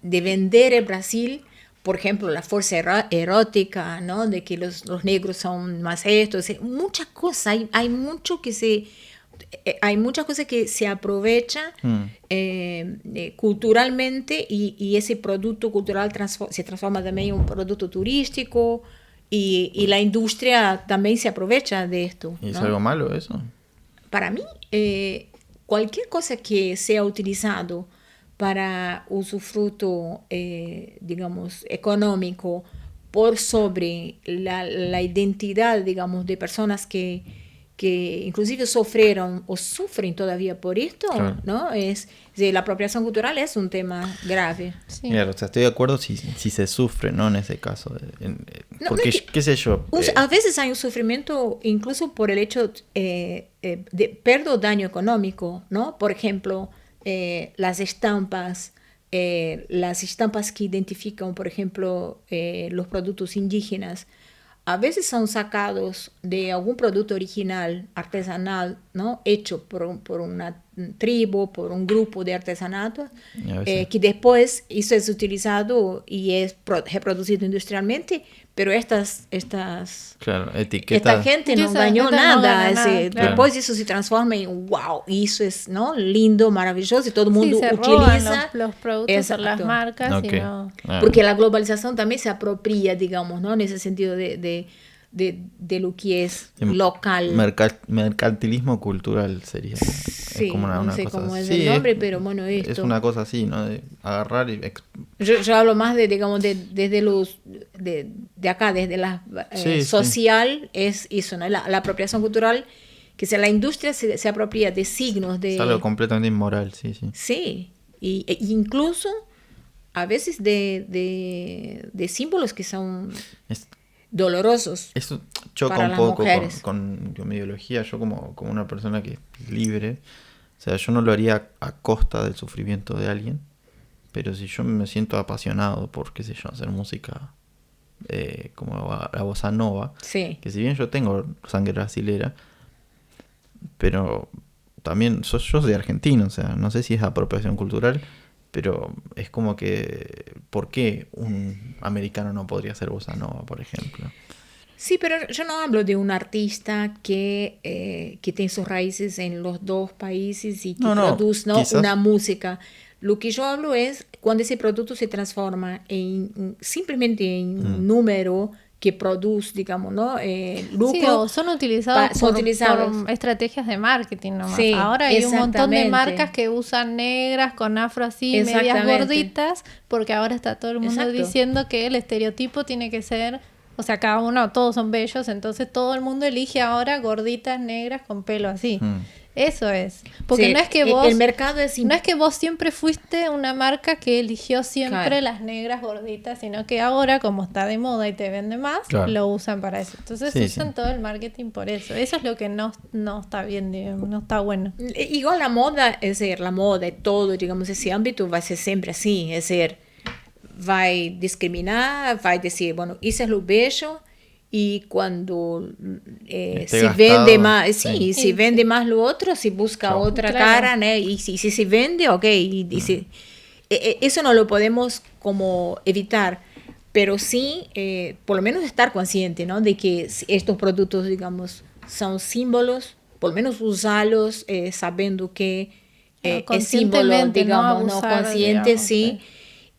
vender el Brasil, por ejemplo, la fuerza erótica, ¿no? De que los negros son más estos, muchas cosas, hay mucho que hay muchas cosas que se aprovechan culturalmente y ese producto cultural se transforma también en un producto turístico y la industria también se aprovecha de esto, ¿y es ¿no? algo malo eso? Para mí, cualquier cosa que sea utilizado para usufructo, digamos, económico por sobre la identidad, digamos, de personas que inclusive sufrieron o sufren todavía por esto, Claro. ¿no? La apropiación cultural es un tema grave. Sí. Claro, o sea, estoy de acuerdo si se sufre, ¿no? En ese caso. No, Porque, no es que- qué sé yo. A veces hay un sufrimiento incluso por el hecho de pérdida o daño económico, ¿no? Por ejemplo, las estampas que identifican, por ejemplo, los productos indígenas, a veces son sacados de algún producto original, artesanal, ¿no? Hecho por una tribu, por un grupo de artesanato, Y a veces- que después eso es utilizado y es reproducido industrialmente, pero claro, esta etiqueta. gente Y no esa ganó gente no nada. gana nada, ese- claro. Después eso se transforma en wow, y eso es, ¿no? Lindo, maravilloso, y todo el mundo Sí, se roban utiliza. los productos o las Exacto. marcas Ok. y no... Ah. Porque la globalización también se apropia, digamos, ¿no? En ese sentido de lo que es Sí, local. Mercantilismo cultural sería. Sí, es como no una sé cosa cómo es así. el nombre, pero bueno, esto. Es una cosa así, ¿no? De agarrar y... Yo hablo más de, digamos, desde los, de acá, desde la Sí, social, es eso, ¿no? La apropiación cultural, que sea la industria se apropia de signos, Es algo completamente inmoral, sí, sí. sí, e incluso a veces de símbolos que son Es- dolorosos. Eso choca Para un las poco mujeres. con mi ideología. Yo como una persona que es libre, o sea, yo no lo haría a costa del sufrimiento de alguien, pero si yo me siento apasionado por, qué sé yo, hacer música como la bossa nova, Sí. que si bien yo tengo sangre brasilera, pero también yo soy argentino, o sea, no sé si es apropiación cultural, pero es como que, ¿por qué un americano no podría hacer bossa nova, por ejemplo? Sí, pero yo no hablo de un artista que tiene sus raíces en los dos países y que No, produce, ¿no? quizás- una música. Lo que yo hablo es cuando ese producto se transforma simplemente en un número que produce, digamos, ¿no? Lucro. Sí, o son utilizados son por utilizados. estrategias de marketing nomás. Sí, Ahora hay un montón de exactamente. marcas que usan negras con afro así, medias Exactamente. gorditas, porque ahora está todo el mundo Exacto. diciendo que el estereotipo tiene que ser, o sea, cada uno, todos son bellos, entonces todo el mundo elige ahora gorditas negras con pelo así. Eso es. Porque Sí, no es que vos... el mercado es No es que vos siempre fuiste una marca que eligió siempre Claro. las negras gorditas, sino que ahora, como está de moda y te vende más, Claro. lo usan para eso. Entonces Sí, usan sí. todo el marketing por eso. Eso es lo que no está bien, digamos, no está bueno. Igual la moda, es decir, la moda y todo, digamos, ese ámbito va a ser siempre así, es decir, va a discriminar, va a decir, bueno, eso es lo bello, y cuando Esté se gastado, vende más, sí, sí. si vende más lo otro, si busca Chao. otra Claro. cara, ¿no? Y si se vende, ok, eso no lo podemos como evitar, pero sí, por lo menos estar consciente, ¿no? De que si estos productos, digamos, son símbolos, por lo menos usarlos sabiendo que es símbolo, Conscientemente, digamos, no ¿no? abusar, Consciente, digamos, sí.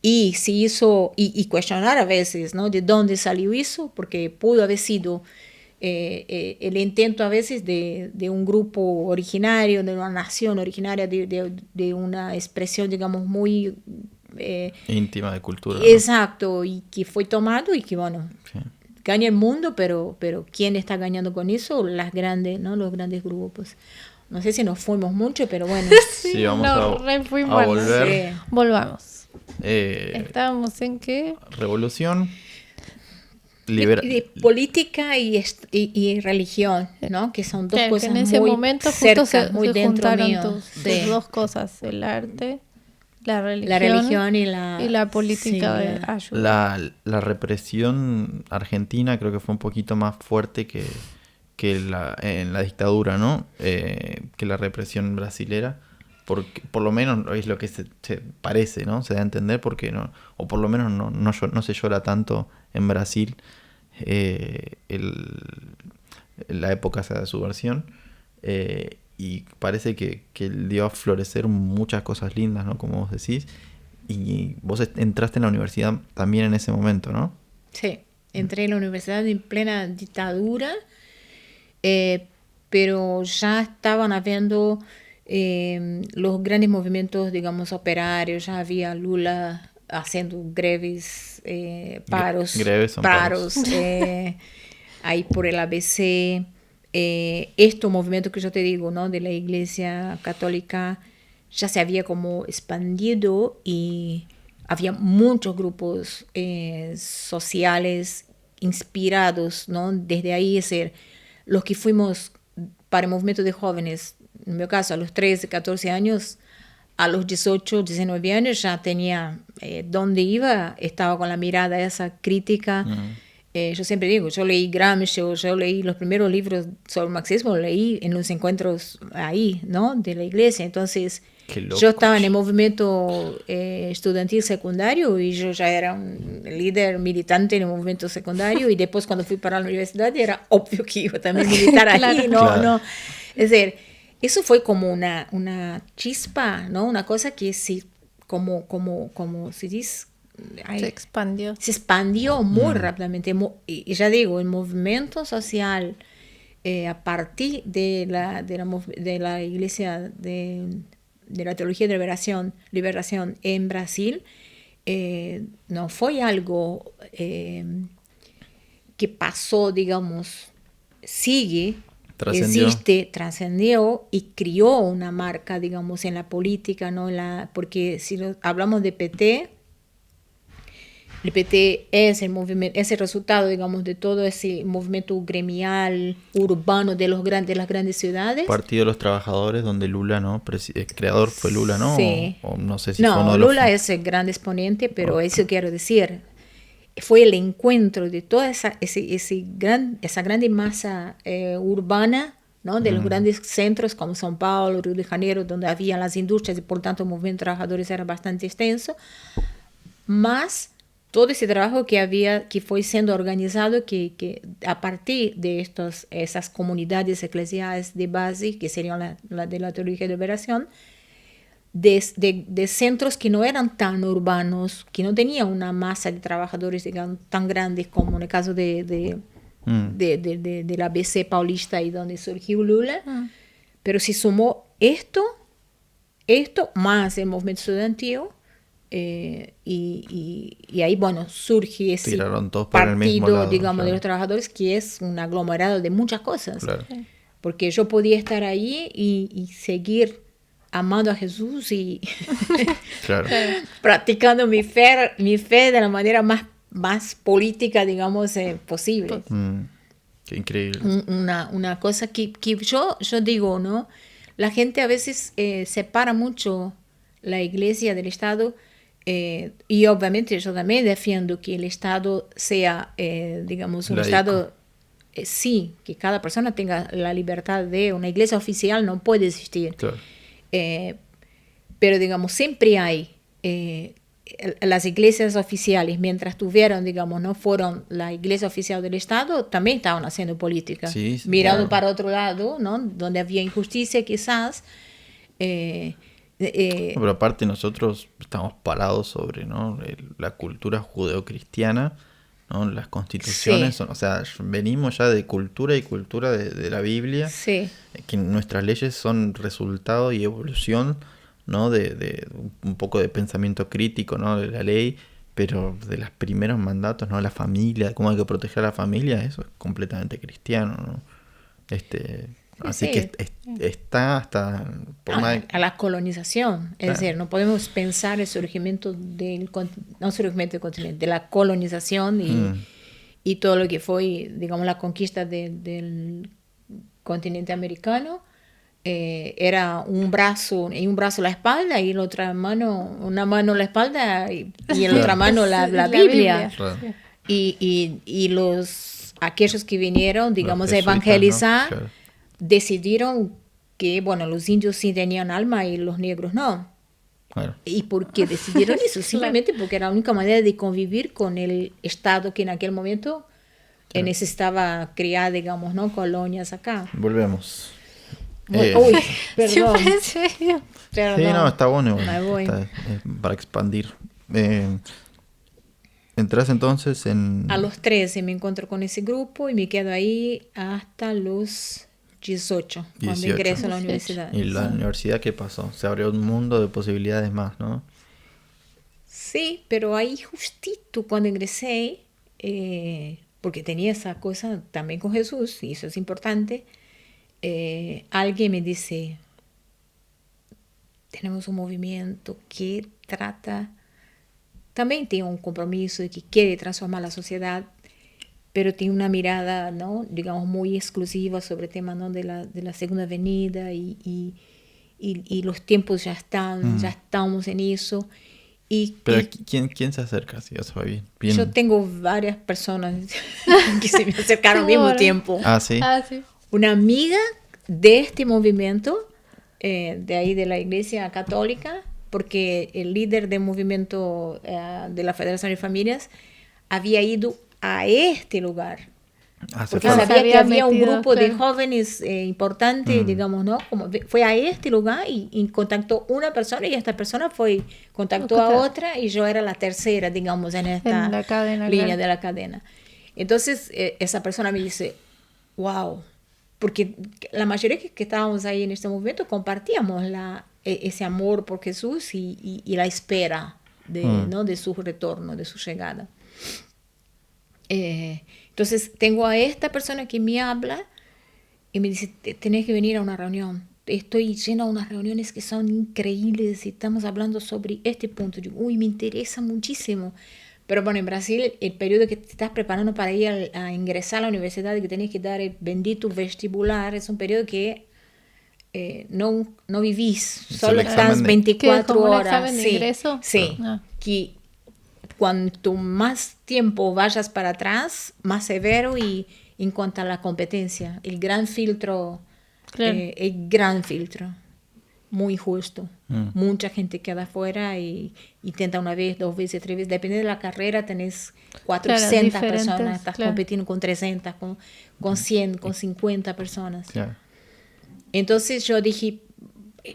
Y si eso, y cuestionar a veces, ¿no? De dónde salió eso, porque pudo haber sido el intento a veces de un grupo originario, de una nación originaria, de una expresión, digamos, muy... Íntima de cultura, ¿no? exacto, y que fue tomado y que, bueno, Sí. gana el mundo, pero ¿quién está ganando con eso? Las grandes, ¿no? Los grandes grupos. No sé si nos fuimos mucho, pero bueno. Sí, vamos no, a re fuimos, volver. Sí. Volvamos. Eh, Estábamos en qué... revolución. De política y religión, ¿no? Que son dos Claro, que cosas en ese muy momento cerca, justo se muy dentro juntaron mío. tus Sí. dos cosas, el arte, la religión, La religión y la política sí, de ayuda. La represión argentina creo que fue un poquito más fuerte que en la dictadura, ¿no? Que la represión brasilera. Porque, por lo menos es lo que se parece, ¿no? Se da a entender porque no, o por lo menos no se llora tanto en Brasil la época esa de subversión. Y parece que dio a florecer muchas cosas lindas, ¿no? Como vos decís. Y vos entraste en la universidad también en ese momento, ¿no? Sí, entré en la universidad en plena dictadura, pero ya estaban habiendo los grandes movimientos, digamos, operarios, ya había Lula haciendo greves, paros, Greves son paros. ahí por el ABC, estos movimientos que yo te digo, ¿no? De la Iglesia Católica ya se había como expandido y había muchos grupos sociales inspirados, ¿no? Desde ahí, es decir, los que fuimos para el movimiento de jóvenes, en mi caso, a los 13, 14 años, a los 18, 19 años ya tenía, donde iba, estaba con la mirada esa crítica yo siempre digo, yo leí Gramsci, yo leí los primeros libros sobre el marxismo, lo leí en los encuentros ahí, ¿no? De la iglesia. Entonces, Qué loco. yo estaba en el movimiento estudiantil secundario y yo ya era un líder militante en el movimiento secundario y después cuando fui para la universidad era obvio que iba también a militar ahí, Claro. ¿no? Claro. No. Es decir, eso fue como una chispa, ¿no? Una cosa que sí, como se dice, Se expandió. se expandió muy rápidamente. Y ya digo, el movimiento social a partir de la iglesia de la teología de liberación en Brasil, no fue algo que pasó, digamos, sigue, Trascendió. existe, trascendió y crió una marca, digamos, en la política, ¿no? Porque si hablamos de PT, el PT es el movimiento, es el resultado, digamos, de todo ese movimiento gremial, urbano de las grandes ciudades. Partido de los Trabajadores, donde Lula, ¿no? El creador fue Lula, ¿no? Sí. O no sé si fue uno No, de los... Lula es el gran exponente, pero eso quiero decir, fue el encuentro de toda esa grande masa urbana, ¿no? De los grandes centros como São Paulo, Río de Janeiro, donde había las industrias y por tanto el movimiento de trabajadores era bastante extenso, más todo ese trabajo que fue siendo organizado, que a partir de esas comunidades eclesiales de base, que serían la de la teología de liberación, de centros que no eran tan urbanos, que no tenían una masa de trabajadores, digamos, tan grandes como en el caso de la ABC paulista y donde surgió Lula, pero se sumó esto más el movimiento estudiantil. Y ahí, bueno, surge ese Tiraron todos para el mismo partido, lado, digamos, claro. de los trabajadores, que es un aglomerado de muchas cosas. Claro. Porque yo podía estar ahí y seguir amando a Jesús y Claro. practicando mi fe de la manera más política, digamos, posible. Qué increíble. Una cosa que yo digo, ¿no? La gente a veces separa mucho la iglesia del Estado. Y obviamente yo también defiendo que el Estado sea, digamos, un Laico. Estado, sí, que cada persona tenga la libertad de una iglesia oficial, no puede existir. Claro. Pero, digamos, siempre hay las iglesias oficiales, mientras tuvieron, digamos, no fueron la iglesia oficial del Estado, también estaban haciendo política. Sí, mirando claro. para otro lado, ¿no? Donde había injusticia quizás. Pero aparte nosotros estamos parados sobre, ¿no? La cultura judeocristiana, ¿no? Las constituciones, Sí. o sea, venimos ya de cultura y cultura de la Biblia, Sí. que nuestras leyes son resultado y evolución, ¿no? De un poco de pensamiento crítico, ¿no? De la ley, pero de los primeros mandatos, ¿no? La familia, cómo hay que proteger a la familia, eso es completamente cristiano, ¿no? Así Sí. que está hasta... por más- A la colonización, es Claro. decir, no podemos pensar el surgimiento no surgimiento del continente, de la colonización y todo lo que fue, digamos, la conquista del continente americano. Era un brazo a la espalda y la otra mano, una mano a la espalda y en la otra mano la Biblia. Claro. Y aquellos que vinieron, digamos, a jesuitas, evangelizar, ¿no? Claro. decidieron que, bueno, los indios sí tenían alma y los negros no. Claro. ¿Y por qué decidieron eso? Simplemente porque era la única manera de convivir con el Estado que en aquel momento necesitaba crear, digamos, ¿no? Colonias acá. Volvemos. Uy, perdón. Sí, en serio. Perdón. Sí, no, está bueno. Me voy. Para expandir. Entras entonces en... A los 13 me encuentro con ese grupo y me quedo ahí hasta los 18, cuando 18. ingreso a la 18. universidad. ¿Y la universidad qué pasó? Se abrió un mundo de posibilidades más, ¿no? Sí, pero ahí justito cuando ingresé, porque tenía esa cosa también con Jesús, y eso es importante, alguien me dice, tenemos un movimiento que trata, también tiene un compromiso y que quiere transformar la sociedad, pero tiene una mirada, ¿no? Digamos, muy exclusiva sobre el tema, ¿no? de la segunda venida y los tiempos ya estamos en eso. Pero ¿quién se acerca así? O sea, bien. Yo tengo varias personas que se me acercaron al mismo tiempo. Ah, sí. Sí. Una amiga de este movimiento, de ahí de la Iglesia Católica, porque el líder del movimiento de la Federación de Familias había ido a este lugar. Porque sabía que había un grupo de jóvenes importante, digamos, ¿no? Como fue a este lugar y contactó una persona y esta persona contactó a otra y yo era la tercera, digamos, en esta línea de la cadena. Entonces, esa persona me dice, wow, porque la mayoría que estábamos ahí en este momento compartíamos ese amor por Jesús y la espera ¿no? de su retorno, de su llegada. Entonces tengo a esta persona que me habla y me dice, tenés que venir a una reunión. Estoy llena de unas reuniones que son increíbles y estamos hablando sobre este punto. Digo, me interesa muchísimo. Pero bueno, en Brasil, el periodo que te estás preparando para ir a ingresar a la universidad y que tenés que dar el bendito vestibular, es un periodo que no vivís, solo estás 24 horas. ¿Examen de ingreso? Sí, que cuanto más tiempo vayas para atrás, más severo y en cuanto a la competencia, el gran filtro, muy injusto. Mucha gente queda afuera y intenta una vez, 2 veces, 3 veces, depende de la carrera, tenés 400 personas, estás compitiendo con 300, con 100, con 50 personas. Claro. Entonces yo dije,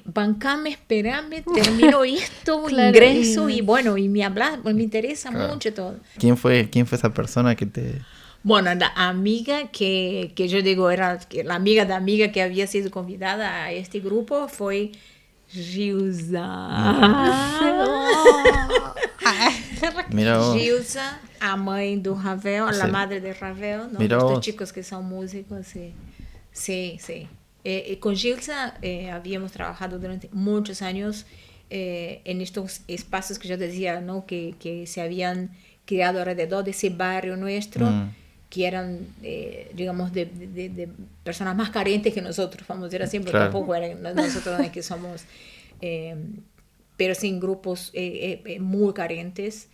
bancame, esperame, termino esto, ingreso y bueno, y me hablas, me interesa mucho todo. ¿Quién fue esa persona que te...? Bueno, la amiga que yo digo era la amiga de amiga que había sido convidada a este grupo fue Gilza. Mira vos. Gilza, a mãe do Ravel, la madre de Ravel, ¿no? Estos chicos que son músicos, sí. Con Gilza habíamos trabajado durante muchos años en estos espacios que yo decía, ¿no? que se habían creado alrededor de ese barrio nuestro, que eran, digamos, de personas más carentes que nosotros, vamos a decir así, porque tampoco eran nosotros que somos, pero sin grupos muy carentes.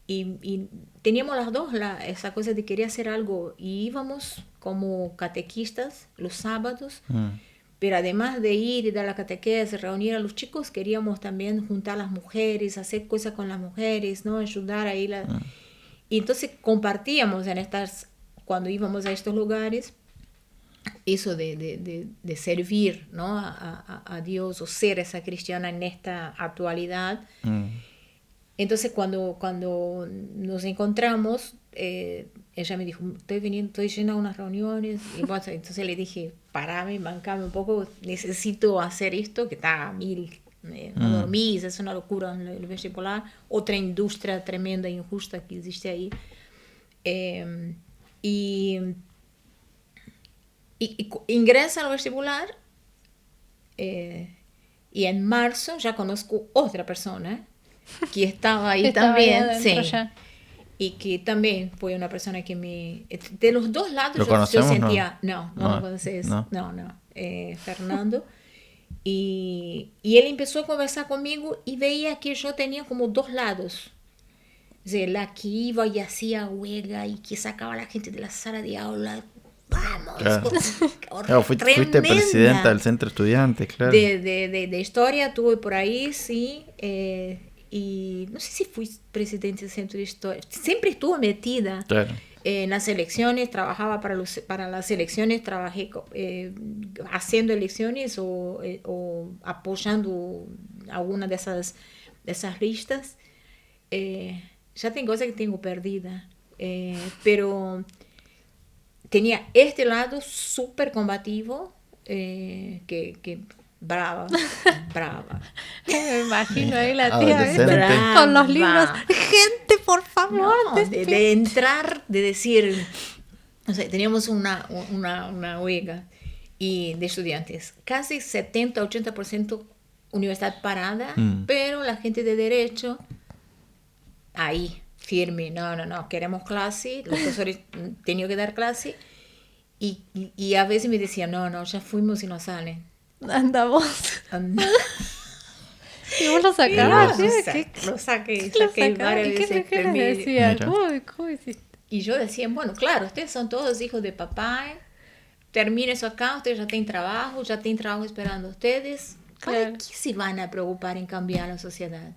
Y teníamos las dos esa cosa de querer hacer algo y íbamos como catequistas los sábados, pero además de ir y dar la catequesis, reunir a los chicos, queríamos también juntar a las mujeres, hacer cosas con las mujeres, ¿no? Ayudar ahí. Y entonces compartíamos cuando íbamos a estos lugares, eso de servir, ¿no? a Dios o ser esa cristiana en esta actualidad. Entonces cuando nos encontramos, ella me dijo, estoy llena de unas reuniones, y bueno, entonces le dije, parame, bancame un poco, necesito hacer esto, que está a 1000, no dormís, es una locura en el vestibular, otra industria tremenda e injusta que existe ahí. Y ingresa al vestibular, y en marzo ya conozco otra persona que estaba ahí también, y que también fue una persona que de los dos lados yo sentía, no lo conoces, no. Fernando, y él empezó a conversar conmigo y veía que yo tenía como dos lados, o sea, la que iba y hacía huelga y que sacaba a la gente de la sala de aula. Vamos, fuiste presidenta del centro estudiante, claro. De historia tuve por ahí, sí, y no sé si fui presidente del centro de historia, siempre estuve metida en las elecciones, trabajaba para las elecciones, trabajé haciendo elecciones o apoyando alguna de esas listas. Ya tengo cosas que tengo perdida, pero tenía este lado súper combativo, que brava. Me imagino ahí la tía con los libros. Gente, por favor. No, de entrar, de decir, no sé, teníamos una huelga de estudiantes, casi 70-80% universidad parada, pero la gente de derecho ahí, firme, no, queremos clase, los profesores tenían que dar clase, y a veces me decían, no, ya fuimos y no salen. Andamos. Y vos lo sacabas. Lo saqué ¿Y varias qué veces. qué les me- decía? Mira. ¿Cómo hiciste? Y yo decía, bueno, claro, ustedes son todos hijos de papá, termine eso acá, ustedes ya tienen trabajo esperando a ustedes. ¿Para Claro. qué se van a preocupar en cambiar la sociedad?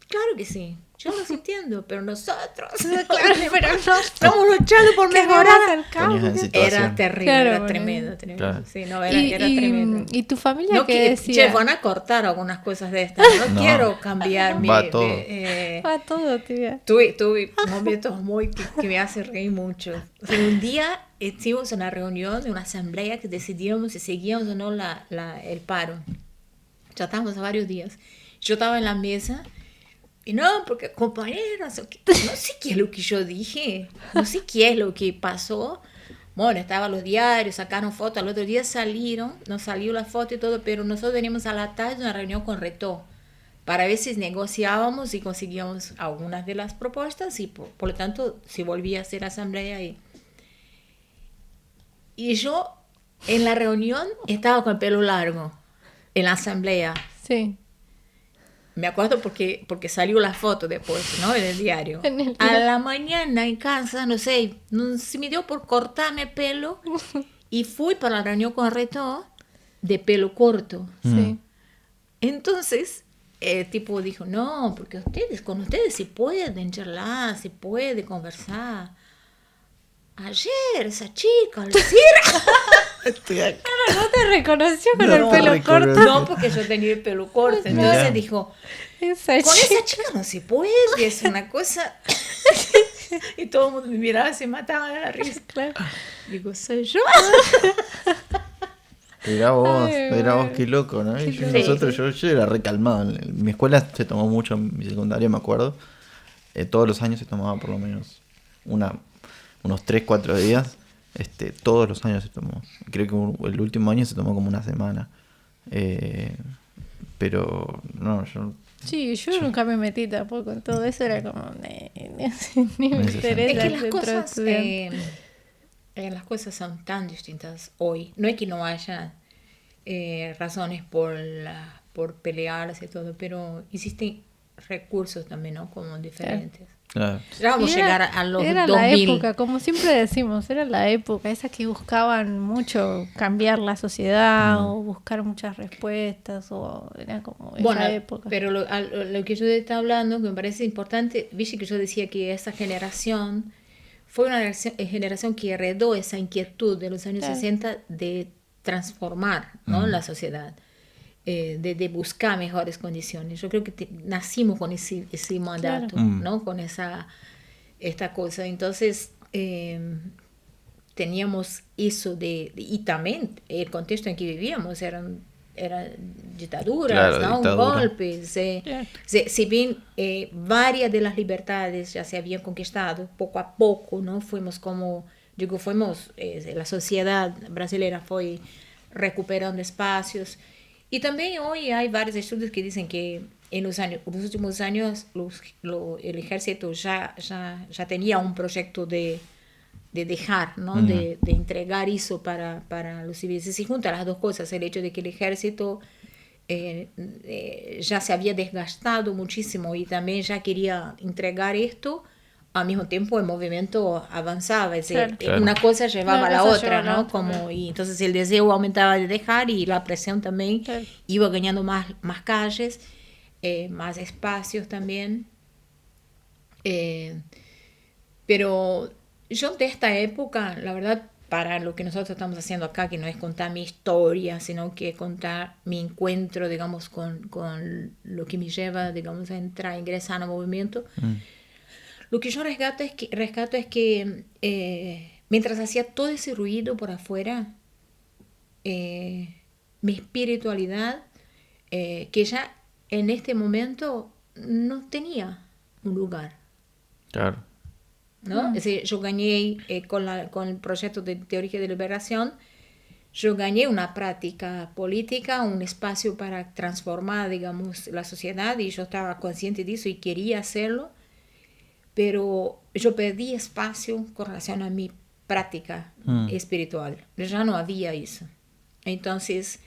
Claro que sí, yo los entiendo, pero nosotros Claro, pero no. estamos luchando por ¿Qué mejorar. vamos al Ponías campo? en situación. Era terrible, Claro, era bueno. tremendo. Claro. Sí, no, era tremendo. ¿Y tu familia No, qué que decía? che, van a cortar algunas cosas de estas. No, No. quiero cambiar mi. Va todo. Va todo, tía. Tuve momentos muy que me hacen reír mucho. O sea, un día estuvimos en una reunión de una asamblea que decidíamos si seguíamos o no el paro. Ya estábamos a varios días. Yo estaba en la mesa y no, porque compañeros, no sé qué es lo que yo dije, no sé qué es lo que pasó. Bueno, estaban los diarios, sacaron fotos, al otro día nos salió la foto y todo, pero nosotros teníamos a la tarde una reunión con Reto para ver si negociábamos y conseguíamos algunas de las propuestas y por lo tanto si volvía a hacer asamblea ahí. Y yo en la reunión estaba con el pelo largo, en la asamblea. Sí. Me acuerdo porque salió la foto después, ¿no? En el diario. En el A diario. la mañana en casa, no sé, se me dio por cortarme el pelo y fui para la reunión con Reto de pelo corto. Sí. Entonces, el tipo dijo, no, porque con ustedes se pueden charlar, se puede conversar. Ayer esa chica, Lucira. No te reconoció con No el pelo reconoció. corto. No, porque yo tenía el pelo corto. Entonces Mirá. dijo, Esa con chica. esa chica no se puede, es una cosa. Y todo el mundo me miraba y se mataba de la risa. Claro. Digo, soy yo. Mirá vos, Ay, mirá vos, bueno. qué loco, ¿no? Y Qué nosotros, yo era recalmado. En mi escuela se tomó mucho, en mi secundaria me acuerdo. Todos los años se tomaba por lo menos unos 3-4 días. Todos los años se tomó. Creo que el último año se tomó como una semana. Pero no, yo... Sí, yo nunca me metí tampoco en todo eso, era como, ni me Necesario. interesa Es que las dentro de cosas, estudiante. las cosas son tan distintas hoy. No es que no haya razones por pelearse y todo, pero existen recursos también, ¿no? Como diferentes. Claro. Ya vamos Y a llegar a los era 2000. la época, como siempre decimos, era la época, esa que buscaban mucho cambiar la sociedad o buscar muchas respuestas, o era como Bueno, esa época. pero lo que yo estaba hablando, que me parece importante, viste que yo decía que esa generación fue una generación que heredó esa inquietud de los años Claro. 60 de transformar, ¿no? la sociedad, de buscar mejores condiciones. Yo creo que nacimos con ese mandato, Claro. ¿no? Con esta cosa. Entonces, teníamos eso y también el contexto en que vivíamos eran dictaduras, Claro, ¿no? dictadura. Golpes. Claro. Si bien varias de las libertades ya se habían conquistado poco a poco, ¿no? La sociedad brasileña fue recuperando espacios. Y también hoy hay varios estudios que dicen que en los últimos años el ejército ya tenía un proyecto de dejar, ¿no? de entregar eso para los civiles. Y se juntan las dos cosas, el hecho de que el ejército ya se había desgastado muchísimo y también ya quería entregar esto, al mismo tiempo el movimiento avanzaba, es decir, Claro. una cosa llevaba Una a la cosa otra, lleva a la ¿no? otra, claro. Y entonces el deseo aumentaba de dejar y la presión también Claro. iba ganando más calles, más espacios también. Pero yo de esta época, la verdad, para lo que nosotros estamos haciendo acá, que no es contar mi historia, sino que contar mi encuentro, digamos, con lo que me lleva, digamos, a ingresar al movimiento, lo que yo rescato es que mientras hacía todo ese ruido por afuera, mi espiritualidad, que ya en este momento no tenía un lugar, Claro. ¿no? Es decir, yo gané con el proyecto de Teoría de Liberación, yo gané una práctica política, un espacio para transformar, digamos, la sociedad, y yo estaba consciente de eso y quería hacerlo, pero yo perdí espacio con relación a mi práctica espiritual. Ya no había eso. Entonces,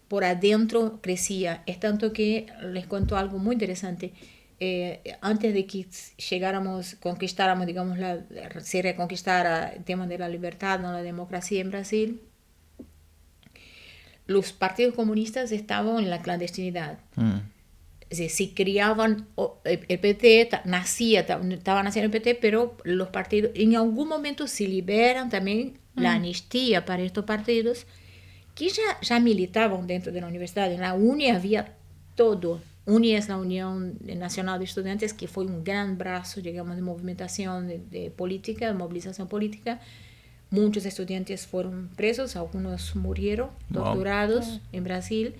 por adentro crecía. Es tanto que les cuento algo muy interesante. Antes de que conquistáramos, digamos, se reconquistara el tema de la libertad, ¿no? La democracia en Brasil, los partidos comunistas estaban en la clandestinidad. Es decir, si criaban, el PT estaba naciendo el PT, pero los partidos en algún momento se liberan también la amnistía para estos partidos que ya militaban dentro de la universidad. En la UNI había todo. UNI es la Unión Nacional de Estudiantes, que fue un gran brazo, digamos, de movimentación de política, de movilización política. Muchos estudiantes fueron presos, algunos murieron, torturados en Brasil.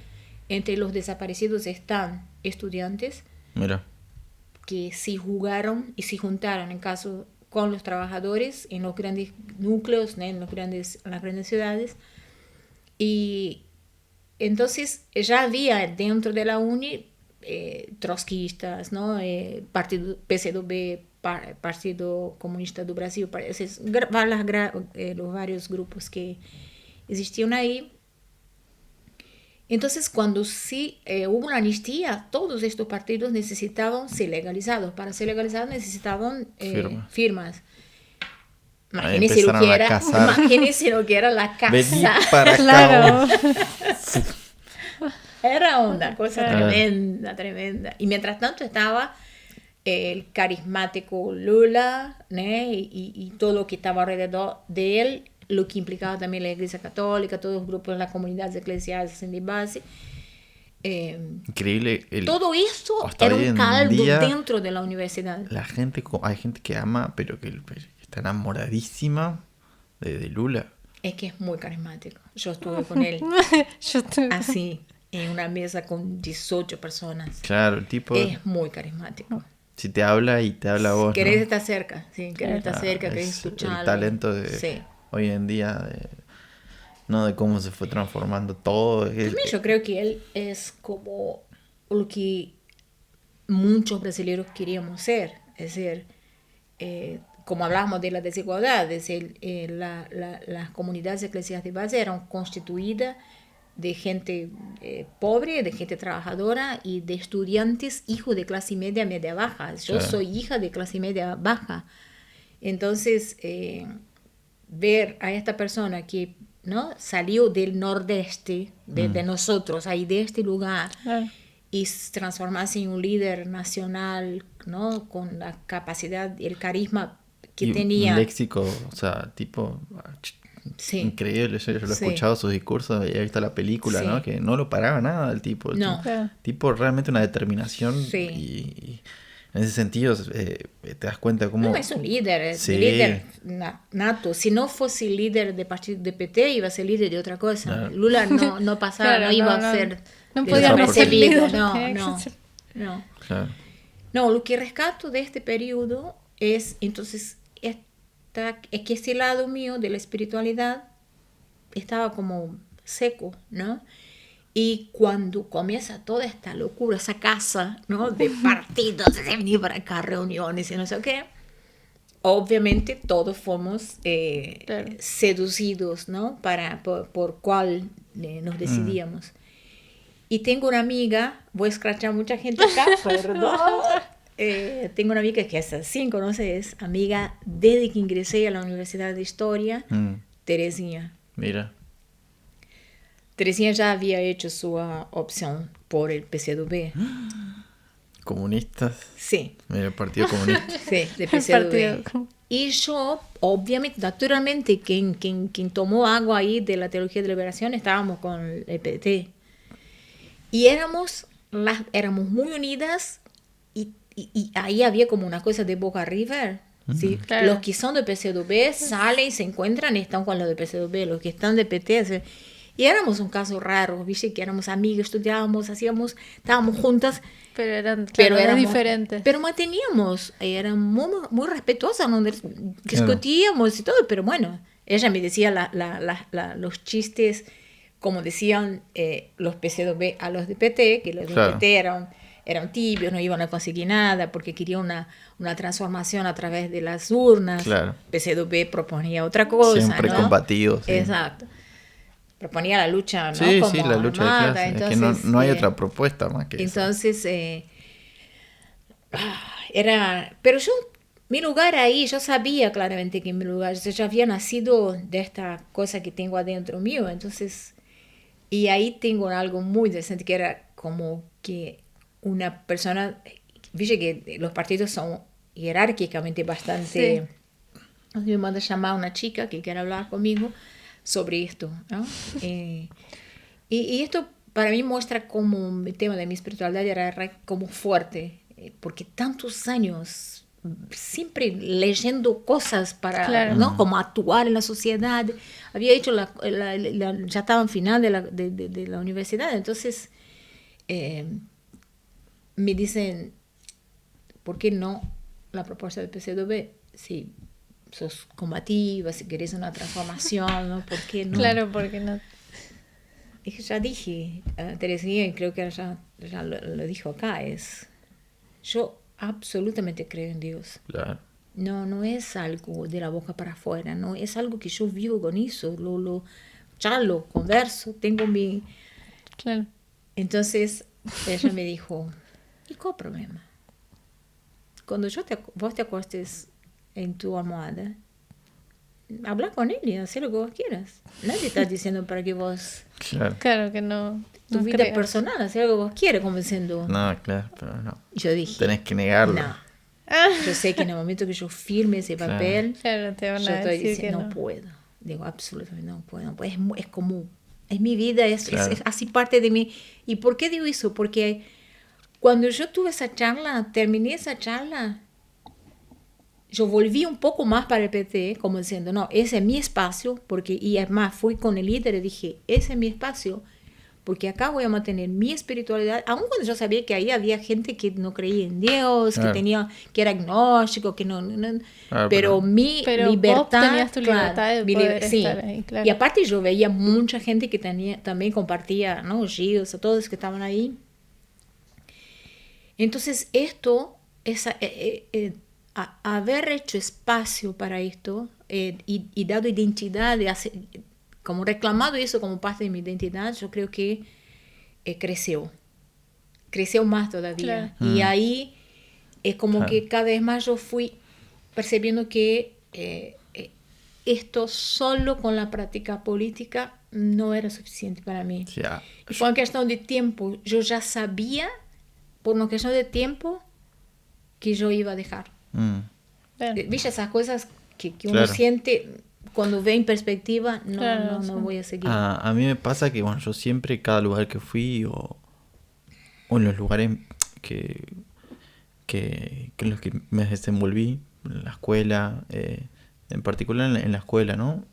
Entre los desaparecidos están estudiantes que se jugaron y se juntaron, en caso, con los trabajadores en los grandes núcleos, ¿no? en las grandes ciudades. Y entonces ya había dentro de la UNI trotskistas, ¿no? Partido PCdoB, Partido Comunista do Brasil, los varios grupos que existían ahí. Entonces, cuando hubo una amnistía, todos estos partidos necesitaban ser legalizados. Para ser legalizados necesitaban firmas. Imagínense lo que era la casa. Vení para Claro. Era una cosa tremenda. Y mientras tanto estaba el carismático Lula, ¿no? y todo lo que estaba alrededor de él, lo que implicaba también la Iglesia Católica, todos los grupos de las comunidades eclesiales de base. Increíble. Todo esto era un caldo dentro de la universidad. Hay gente que ama, pero que está enamoradísima de Lula. Es que es muy carismático. Yo estuve con él así, en una mesa con 18 personas. Claro, el tipo es muy carismático. Si te habla y te habla a vos, querés ¿no? estar cerca, querés escucharlo. El talento de hoy en día, de cómo se fue transformando todo. Yo creo que él es como lo que muchos brasileños queríamos ser. Es decir, como hablábamos de la desigualdad, es decir, las comunidades eclesiales de base eran constituidas de gente pobre, de gente trabajadora y de estudiantes hijos de clase media, media baja. Yo soy hija de clase media baja. Entonces, ver a esta persona que, ¿no? salió del nordeste, de nosotros, ahí de este lugar, y transformarse en un líder nacional, ¿no? Con la capacidad y el carisma que tenía. Un léxico, tipo... increíble, yo lo he escuchado sus discursos y he visto la película, ¿no? Que no lo paraba nada el tipo. Tipo realmente una determinación y en ese sentido te das cuenta cómo... No, es un líder, líder nato. Si no fuese líder de partido de PT, iba a ser líder de otra cosa. Claro. Lula no pasaba, no iba a ser... No podía no ser líder. No. Claro. No, lo que rescato de este periodo es, entonces... es que ese lado mío de la espiritualidad estaba como seco, ¿no? Y cuando comienza toda esta locura, esa casa, ¿no? De partidos, de venir para acá, reuniones y no sé qué, obviamente todos fuimos seducidos, ¿no? Por cuál nos decidíamos. Y tengo una amiga, voy a escrachar mucha gente acá, perdón. Tengo una amiga que es así, conoces, amiga desde que ingresé a la Universidad de Historia, Teresinha. Mira. Teresinha ya había hecho su opción por el PCdoB. ¿Comunistas? Sí. Mira, el Partido Comunista. Sí, de PCdoB. Y yo, obviamente, naturalmente, quien tomó agua ahí de la Teología de Liberación, estábamos con el PT. Y éramos muy unidas. Y ahí había como una cosa de Boca River, ¿sí? Claro. Los que son de PCdoB salen y se encuentran y están con los de PCdoB, los que están de PT. Y éramos un caso raro, ¿viste? Que éramos amigas, estudiábamos, estábamos juntas. Pero éramos diferentes. Pero manteníamos, eran muy respetuosas, ¿no? Discutíamos y todo, pero bueno, ella me decía los chistes, como decían los PCdoB a los de PT, que los de PT eran tibios, no iban a conseguir nada porque querían una transformación a través de las urnas. Claro. PCdoB proponía otra cosa. Siempre ¿no? combatidos. Sí. Exacto. proponía la lucha, ¿no? Sí, Como sí, la lucha armada. de clase. Entonces, es que no hay otra propuesta más que eso. entonces, pero yo, mi lugar ahí, yo sabía claramente que mi lugar, yo ya había nacido de esta cosa que tengo adentro mío, entonces, y ahí tengo algo muy decente, que era como que una persona, viste que los partidos son jerárquicamente bastante... Me manda llamar a una chica que quiere hablar conmigo sobre esto, ¿no? Y esto para mí muestra como el tema de mi espiritualidad era como fuerte, porque tantos años siempre leyendo cosas para, ¿no? Como actuar en la sociedad. Había hecho ya estaba en final de la universidad, entonces me dicen, ¿por qué no la propuesta del PCdoB? Sí, sos combativa, si querés una transformación, ¿no? ¿Por qué no? Claro, porque no. Y ya dije, Teresía, y creo que ya lo dijo acá, yo absolutamente creo en Dios. Claro. No es algo de la boca para afuera, no es algo que yo vivo con eso, ya lo converso, tengo mi... Claro. Entonces ella me dijo, ¿y cuál problema? Cuando vos te acuestes en tu almohada, habla con él y haz lo que vos quieras. Nadie está diciendo para que vos... Claro que no. Tu vida creas. Personal, hacer lo que vos quieras, como diciendo... No, claro, pero no. Yo dije... Tenés que negarlo. No. Yo sé que en el momento que yo firme ese papel, claro, te van yo a estoy decir diciendo, que no puedo. Digo, absolutamente no puedo. Es como... Es mi vida, es así parte de mí. ¿Y por qué digo eso? Porque cuando yo tuve esa charla, terminé esa charla... Yo volví un poco más para el PT, como diciendo, no, ese es mi espacio, y además fui con el líder y dije, ese es mi espacio, porque acá voy a mantener mi espiritualidad, aun cuando yo sabía que ahí había gente que no creía en Dios, que era agnóstico, que no pero mi libertad... Vos tenías tu libertad de poder estar ahí, claro. Y aparte yo veía mucha gente que también compartía, ¿no? Gios, todos que estaban ahí. Entonces esto, haber hecho espacio para esto y dado identidad, como reclamado eso como parte de mi identidad, yo creo que creció más todavía. Claro. Y ahí es como que cada vez más yo fui percibiendo que esto solo con la práctica política no era suficiente para mí. Yeah. Y fue una cuestión de tiempo. Yo ya sabía, por una cuestión de tiempo, que yo iba a dejar. ¿Viste esas cosas que uno siente cuando ve en perspectiva? No voy a seguir. A mí me pasa que, bueno, yo siempre, cada lugar que fui o en los lugares que en los que me desenvolví, en la escuela, en particular en la escuela, ¿no?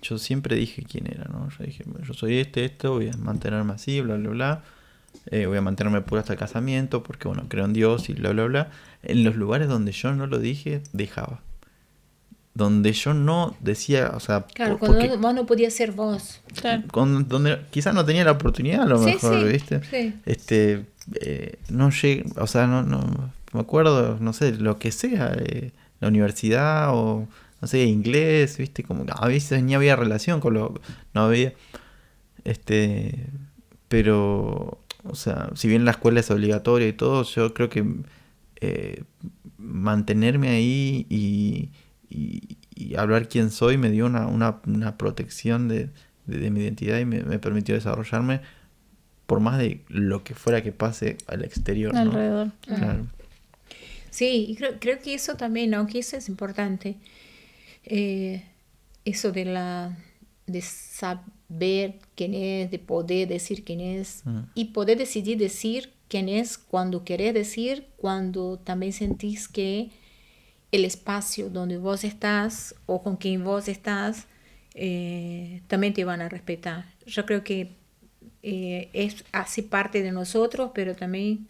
Yo siempre dije quién era, ¿no? Yo dije, yo soy esto, voy a mantenerme así, bla, bla, bla. Voy a mantenerme puro hasta el casamiento porque, bueno, creo en Dios y bla, bla, bla. En los lugares donde yo no lo dije, dejaba. Donde yo no decía, o sea... Claro, cuando vos no podías ser vos. Claro. Donde quizás no tenía la oportunidad, a lo mejor, ¿viste? Sí. No llegué, o sea, no me acuerdo, no sé, lo que sea, la universidad o, no sé, inglés, ¿viste? Como que a veces ni había relación con no había... Pero... O sea, si bien la escuela es obligatoria y todo, yo creo que mantenerme ahí y hablar quién soy me dio una protección de mi identidad y me permitió desarrollarme por más de lo que fuera que pase al exterior, ¿no? Alrededor. Claro. Sí, y creo que eso también, ¿no? Que eso es importante. Eso de saber quién es, de poder decir quién es y poder decidir decir quién es cuando querés decir, cuando también sentís que el espacio donde vos estás o con quien vos estás también te van a respetar. Yo creo que hace parte de nosotros, pero también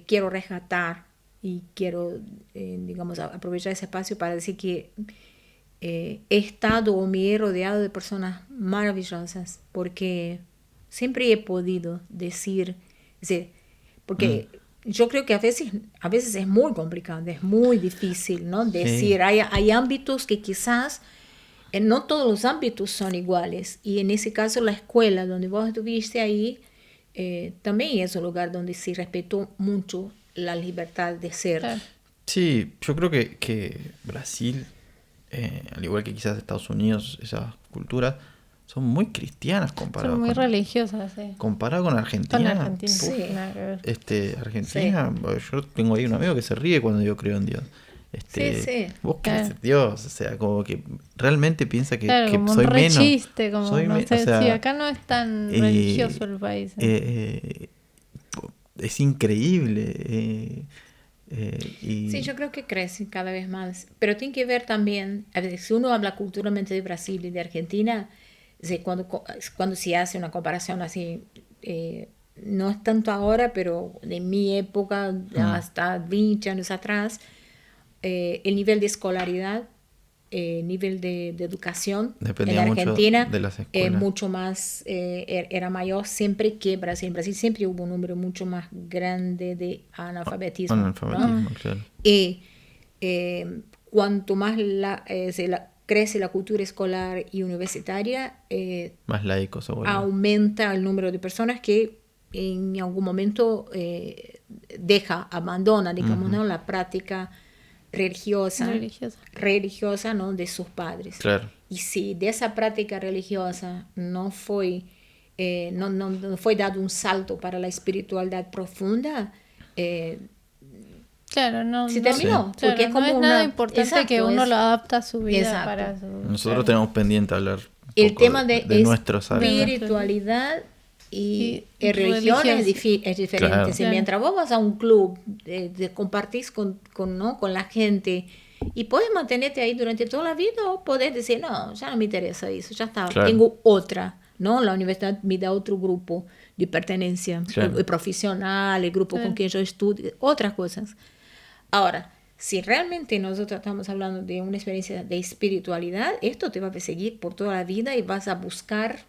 quiero rescatar y quiero, digamos, aprovechar ese espacio para decir que he estado o me he rodeado de personas maravillosas porque siempre he podido decir, porque yo creo que a veces es muy complicado, es muy difícil, ¿no? Decir, hay ámbitos que quizás no todos los ámbitos son iguales. Y en ese caso la escuela donde vos estuviste ahí también es un lugar donde se respetó mucho la libertad de ser. Claro. Sí, yo creo que Brasil, al igual que quizás Estados Unidos, esas culturas son muy cristianas comparadas Son muy con, religiosas, sí. comparado con Argentina. Con Argentina. Sí. Nada que ver. Argentina, yo tengo ahí un amigo que se ríe cuando yo creo en Dios. Sí. Vos crees Claro. en Dios, o sea, como que realmente piensa que, Claro, que como soy un re menos. chiste, como Soy no me- sé, o sea, sí, acá no es tan religioso el país. es increíble. Y Sí, yo creo que crece cada vez más, pero tiene que ver también, a veces, si uno habla culturalmente de Brasil y de Argentina, cuando se hace una comparación así, no es tanto ahora, pero de mi época, hasta 20 años atrás, el nivel de escolaridad, nivel de educación Dependía en mucho Argentina de las escuelas. mucho más, era mayor siempre que Brasil. En Brasil siempre hubo un número mucho más grande de analfabetismo. ¿no? Analfabetismo, claro. Y cuanto más crece la cultura escolar y universitaria, Más laicos se vuelven. aumenta el número de personas que en algún momento abandona, digamos, ¿no? la práctica religiosa, ¿no? de sus padres. Claro. Y si de esa práctica religiosa no fue dado un salto para la espiritualidad profunda, Claro, no, se no, terminó, claro, porque es no como es nada una- importante exacto, que uno es- lo adapta a su vida Exacto. para su... Nosotros claro. tenemos pendiente hablar un el poco tema de nuestros hábitos. espiritualidad y Y religión es religioso. diferente. Claro. Si Claro. mientras vos vas a un club, compartís con la gente y puedes mantenerte ahí durante toda la vida o podés decir, no, ya no me interesa eso, ya está, Claro. tengo otra, ¿no? La universidad me da otro grupo de pertenencia, Claro. el profesional, el grupo con Claro. quien yo estudio, otras cosas. Ahora, si realmente nosotros estamos hablando de una experiencia de espiritualidad, esto te va a perseguir por toda la vida y vas a buscar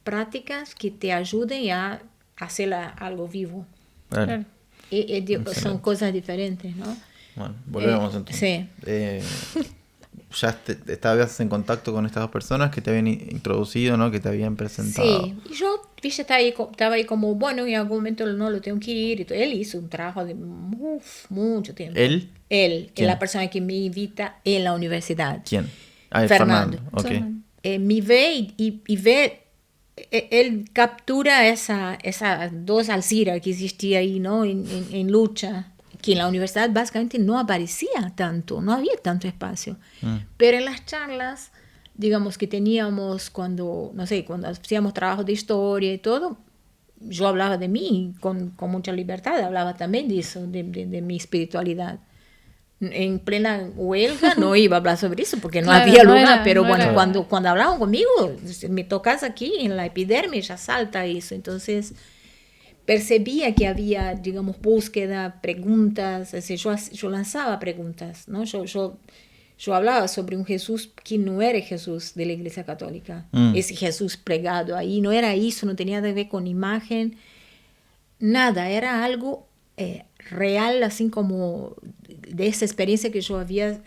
prácticas que te ayuden a hacer algo vivo. Claro. Claro. Son Excelente. cosas diferentes, ¿no? Bueno, volvemos entonces. Sí. Ya estabas en contacto con estas dos personas que te habían introducido, ¿no? Que te habían presentado. Sí, y yo estaba ahí como, bueno, en algún momento no lo tengo que ir. Y todo. Él hizo un trabajo de mucho tiempo. ¿Él? Él, ¿Quién? es la persona que me invita en la universidad. ¿Quién? Ah, Fernando. Ok. Me ve y ve, él captura esa dos Alcira que existía ahí, ¿no? En lucha, que en la universidad básicamente no aparecía tanto, no había tanto espacio. Pero en las charlas, digamos, que teníamos cuando hacíamos trabajos de historia y todo, yo hablaba de mí con mucha libertad, hablaba también de eso, de mi espiritualidad. En plena huelga no iba a hablar sobre eso porque no Claro, había no lugar, era- pero no bueno, era- cuando hablaban conmigo, me tocas aquí en la epidermis, ya salta eso. Entonces percibía que había, digamos, búsqueda, preguntas, es decir, yo lanzaba preguntas, ¿no? Yo hablaba sobre un Jesús que no era Jesús de la Iglesia Católica, ese Jesús plegado ahí, no era eso, no tenía que ver con imagen, nada, era algo real, así como de esa experiencia que yo había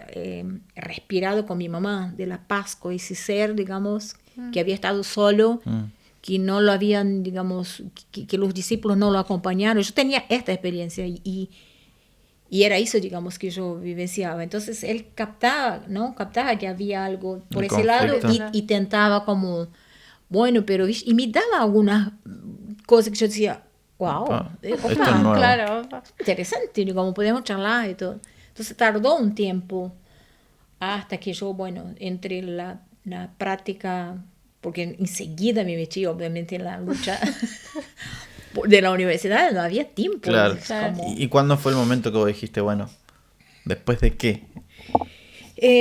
respirado con mi mamá, de la paz con ese ser, digamos, que había estado solo, que no lo habían, digamos, que los discípulos no lo acompañaron. Yo tenía esta experiencia y era eso, digamos, que yo vivenciaba. Entonces él captaba, ¿no? Captaba que había algo por El ese lado conflicto. y tentaba como, bueno, pero, y me daba algunas cosas que yo decía, wow, Opa, esto es opa, nuevo. Claro. interesante, ¿no? Como podemos charlar y todo. Entonces tardó un tiempo hasta que yo, bueno, entre la práctica, porque enseguida me metí obviamente en la lucha de la universidad, no había tiempo. Claro. Es como- ¿Y cuándo fue el momento que vos dijiste, bueno, después de qué?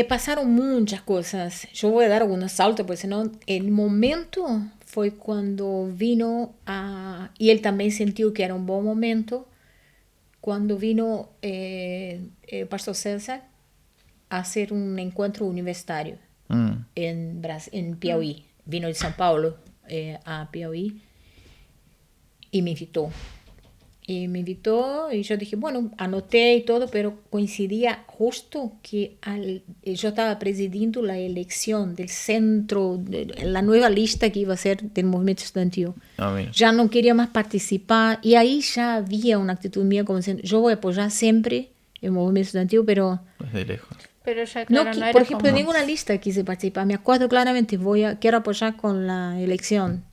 Pasaron muchas cosas. Yo voy a dar algunos saltos, porque si no, el momento fue cuando vino y él también sintió que era un buen momento, cuando vino el Pastor César a hacer un encuentro universitario en Piauí. Vino de São Paulo a Piauí y me invitó. Y me invitó y yo dije, bueno, anoté y todo, pero coincidía justo que yo estaba presidiendo la elección del centro, la nueva lista que iba a ser del movimiento estudiantil. Mira. Ya no quería más participar y ahí ya había una actitud mía como diciendo, yo voy a apoyar siempre el movimiento estudiantil, pero... Desde lejos. Pero ya, No, claro, no por era ejemplo, en como... ninguna lista quise participar. Me acuerdo claramente, quiero apoyar con la elección.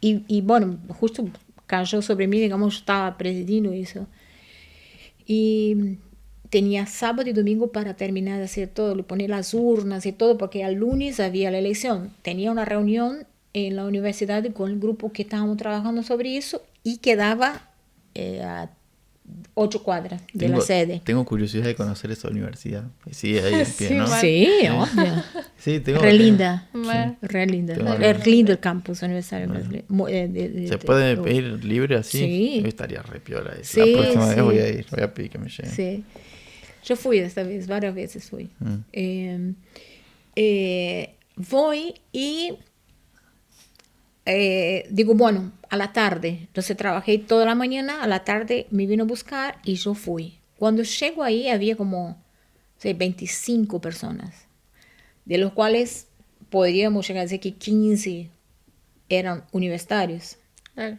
Y bueno, justo cayó sobre mí, digamos, yo estaba presidiendo eso. Y tenía sábado y domingo para terminar de hacer todo, le poner las urnas y todo, porque al lunes había la elección. Tenía una reunión en la universidad con el grupo que estábamos trabajando sobre eso y quedaba a 8 cuadras de la sede. Tengo curiosidad de conocer esa universidad. Sí, ahí en pie, Sí, ¿no? mal. Sí, obvio. Sí, Re linda. Mal. Re linda. Tengo Es lindo el campus universitario. ¿Se puede pedir libre así? Sí. Yo estaría re piola. Sí, La próxima sí. vez voy a ir. Voy a pedir que me lleven. Sí. Yo fui esta vez, varias veces fui. Voy y digo, bueno, a la tarde. Entonces trabajé toda la mañana, a la tarde me vino a buscar y yo fui. Cuando llego ahí había como 25 personas, de los cuales podríamos llegar a decir que 15 eran universitarios. Claro.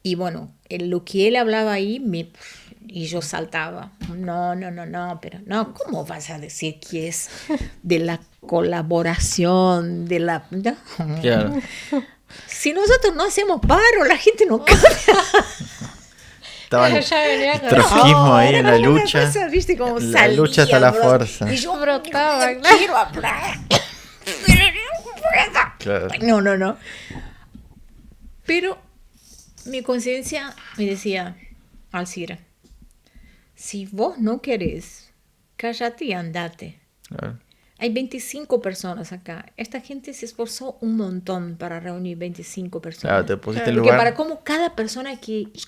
Y bueno, lo que él hablaba ahí, y yo saltaba. No, pero no, ¿cómo vas a decir que es de la colaboración, de la... No. Claro. Si nosotros no hacemos paro, la gente no cambia. Estaba el Ya venía con- trotskismo ahí en la era una lucha. cosa, ¿viste? Como La salía, lucha hasta la bro. fuerza. Y yo Brotaba, no claro. quiero hablar. Claro. No. Pero mi conciencia me decía, Alcira, si vos no querés, cállate y andate. Claro. Hay 25 personas acá. Esta gente se esforzó un montón para reunir 25 personas. Claro, te pusiste en Porque lugar. para como cada persona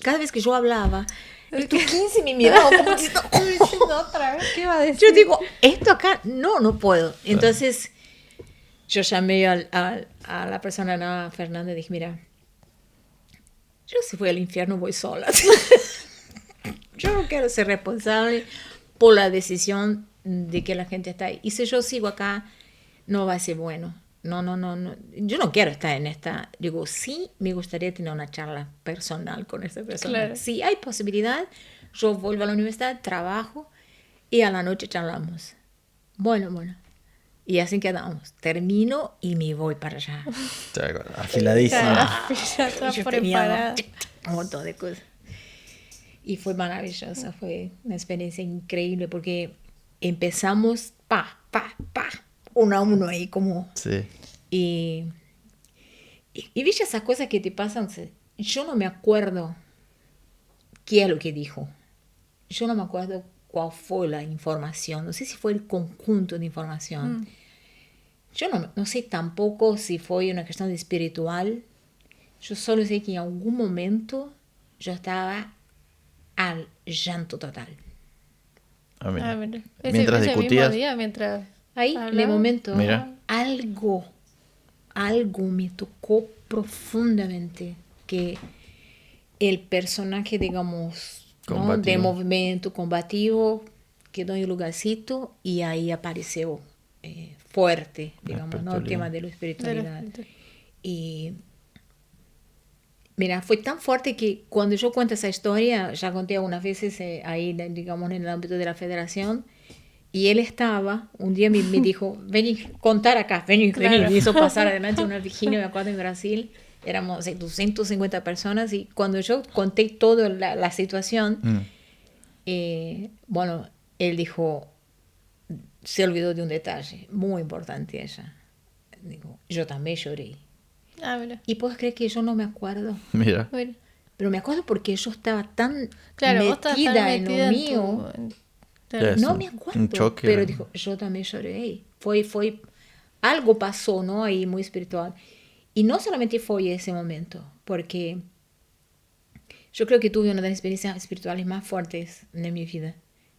cada vez que yo hablaba, estos 15 me miraban como diciendo, Diciendo otra vez, ¿qué iba a decir? yo digo, esto acá, no puedo. Entonces, yo llamé a la persona, a Fernanda, y dije, mira, yo si voy al infierno voy sola. Yo no quiero ser responsable por la decisión de que la gente está ahí. Y si yo sigo acá, no va a ser bueno. No. Yo no quiero estar en esta. Digo, sí, me gustaría tener una charla personal con esta persona. Claro. Si hay posibilidad, yo vuelvo a la universidad, trabajo y a la noche charlamos. Bueno. Y así quedamos. Termino y me voy para allá. Afiladísimo. Ya está Yo preparada. tenía un montón de cosas. Y fue maravillosa, fue una experiencia increíble porque empezamos uno a uno ahí como... Sí. Y viste esas cosas que te pasan, yo no me acuerdo qué es lo que dijo. Yo no me acuerdo cuál fue la información, no sé si fue el conjunto de información. Yo no sé tampoco si fue una cuestión de espiritual. Yo solo sé que en algún momento yo estaba al llanto total. Ah, mira. Ah, mira. Mientras ese discutías. mismo día, mientras Ahí, en el hablaba. momento, Mira. algo me tocó profundamente, que el personaje, digamos, ¿no? Combativo. de movimiento combativo quedó en un lugarcito y ahí apareció fuerte, digamos, ¿no? El tema de la espiritualidad. Y mira, fue tan fuerte que cuando yo cuento esa historia, ya conté algunas veces ahí, digamos, en el ámbito de la federación, y él estaba, un día me dijo, vení, contar acá, vení, Claro. me hizo pasar adelante una vigilia, me acuerdo, en Brasil, éramos 250 personas, y cuando yo conté toda la situación, bueno, él dijo, se olvidó de un detalle muy importante ella. Digo, yo también lloré. Ah, mira. Y puedes creer que yo no me acuerdo. Mira. Mira. Pero me acuerdo porque yo estaba tan Claro, vos estás tan metida en metida lo en mío. Claro. No Eso, me acuerdo. un choque. Pero dijo, yo también lloré. Fue algo pasó, ¿no? Ahí muy espiritual. Y no solamente fue ese momento, porque yo creo que tuve una de las experiencias espirituales más fuertes de mi vida.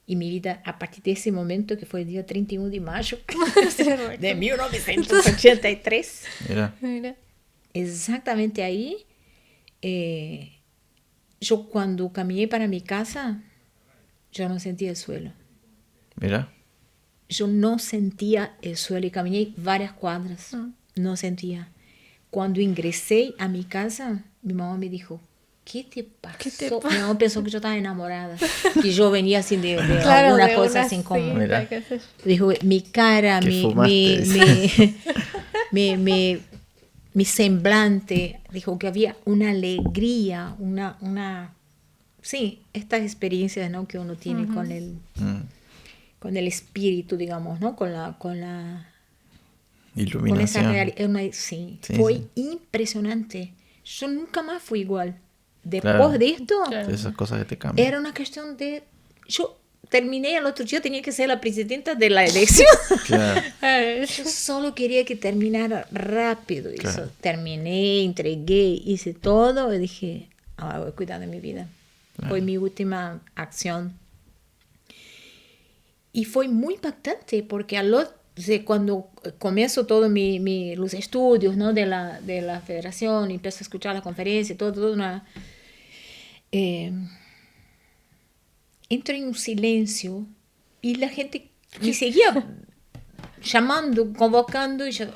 Y mi vida, a partir de ese momento, que fue el día 31 de mayo de 1983, Mira. Mira. exactamente ahí, yo cuando caminé para mi casa, yo no sentía el suelo. Mira. Yo no sentía el suelo y caminé varias cuadras. No sentía. Cuando ingresé a mi casa, mi mamá me dijo, ¿qué te pasó? Mi mamá pensó que yo estaba enamorada. Que yo venía así de Claro, alguna de cosa una así como... cita, Mira. qué sé yo. Dijo, mi cara, ¿Qué mi semblante. Dijo que había una alegría, sí, estas experiencias, ¿no? Que uno tiene con el espíritu, digamos, ¿no? Con esa Iluminación. realidad. Sí, Sí, fue sí. impresionante. Yo nunca más fui igual. Después Claro. de esto, Claro. Esas cosas que te cambian. era una cuestión de... Yo terminé el otro día, tenía que ser la presidenta de la elección. Claro. Yo solo quería que terminara rápido. Y Claro. eso, terminé, entregué, hice todo y dije, ahora voy a cuidar de mi vida. Claro. Fue mi última acción. Y fue muy impactante porque cuando comienzo todos los estudios, ¿no? de la federación, y empiezo a escuchar la conferencia, todo entro en un silencio y la gente me seguía llamando, convocando, y yo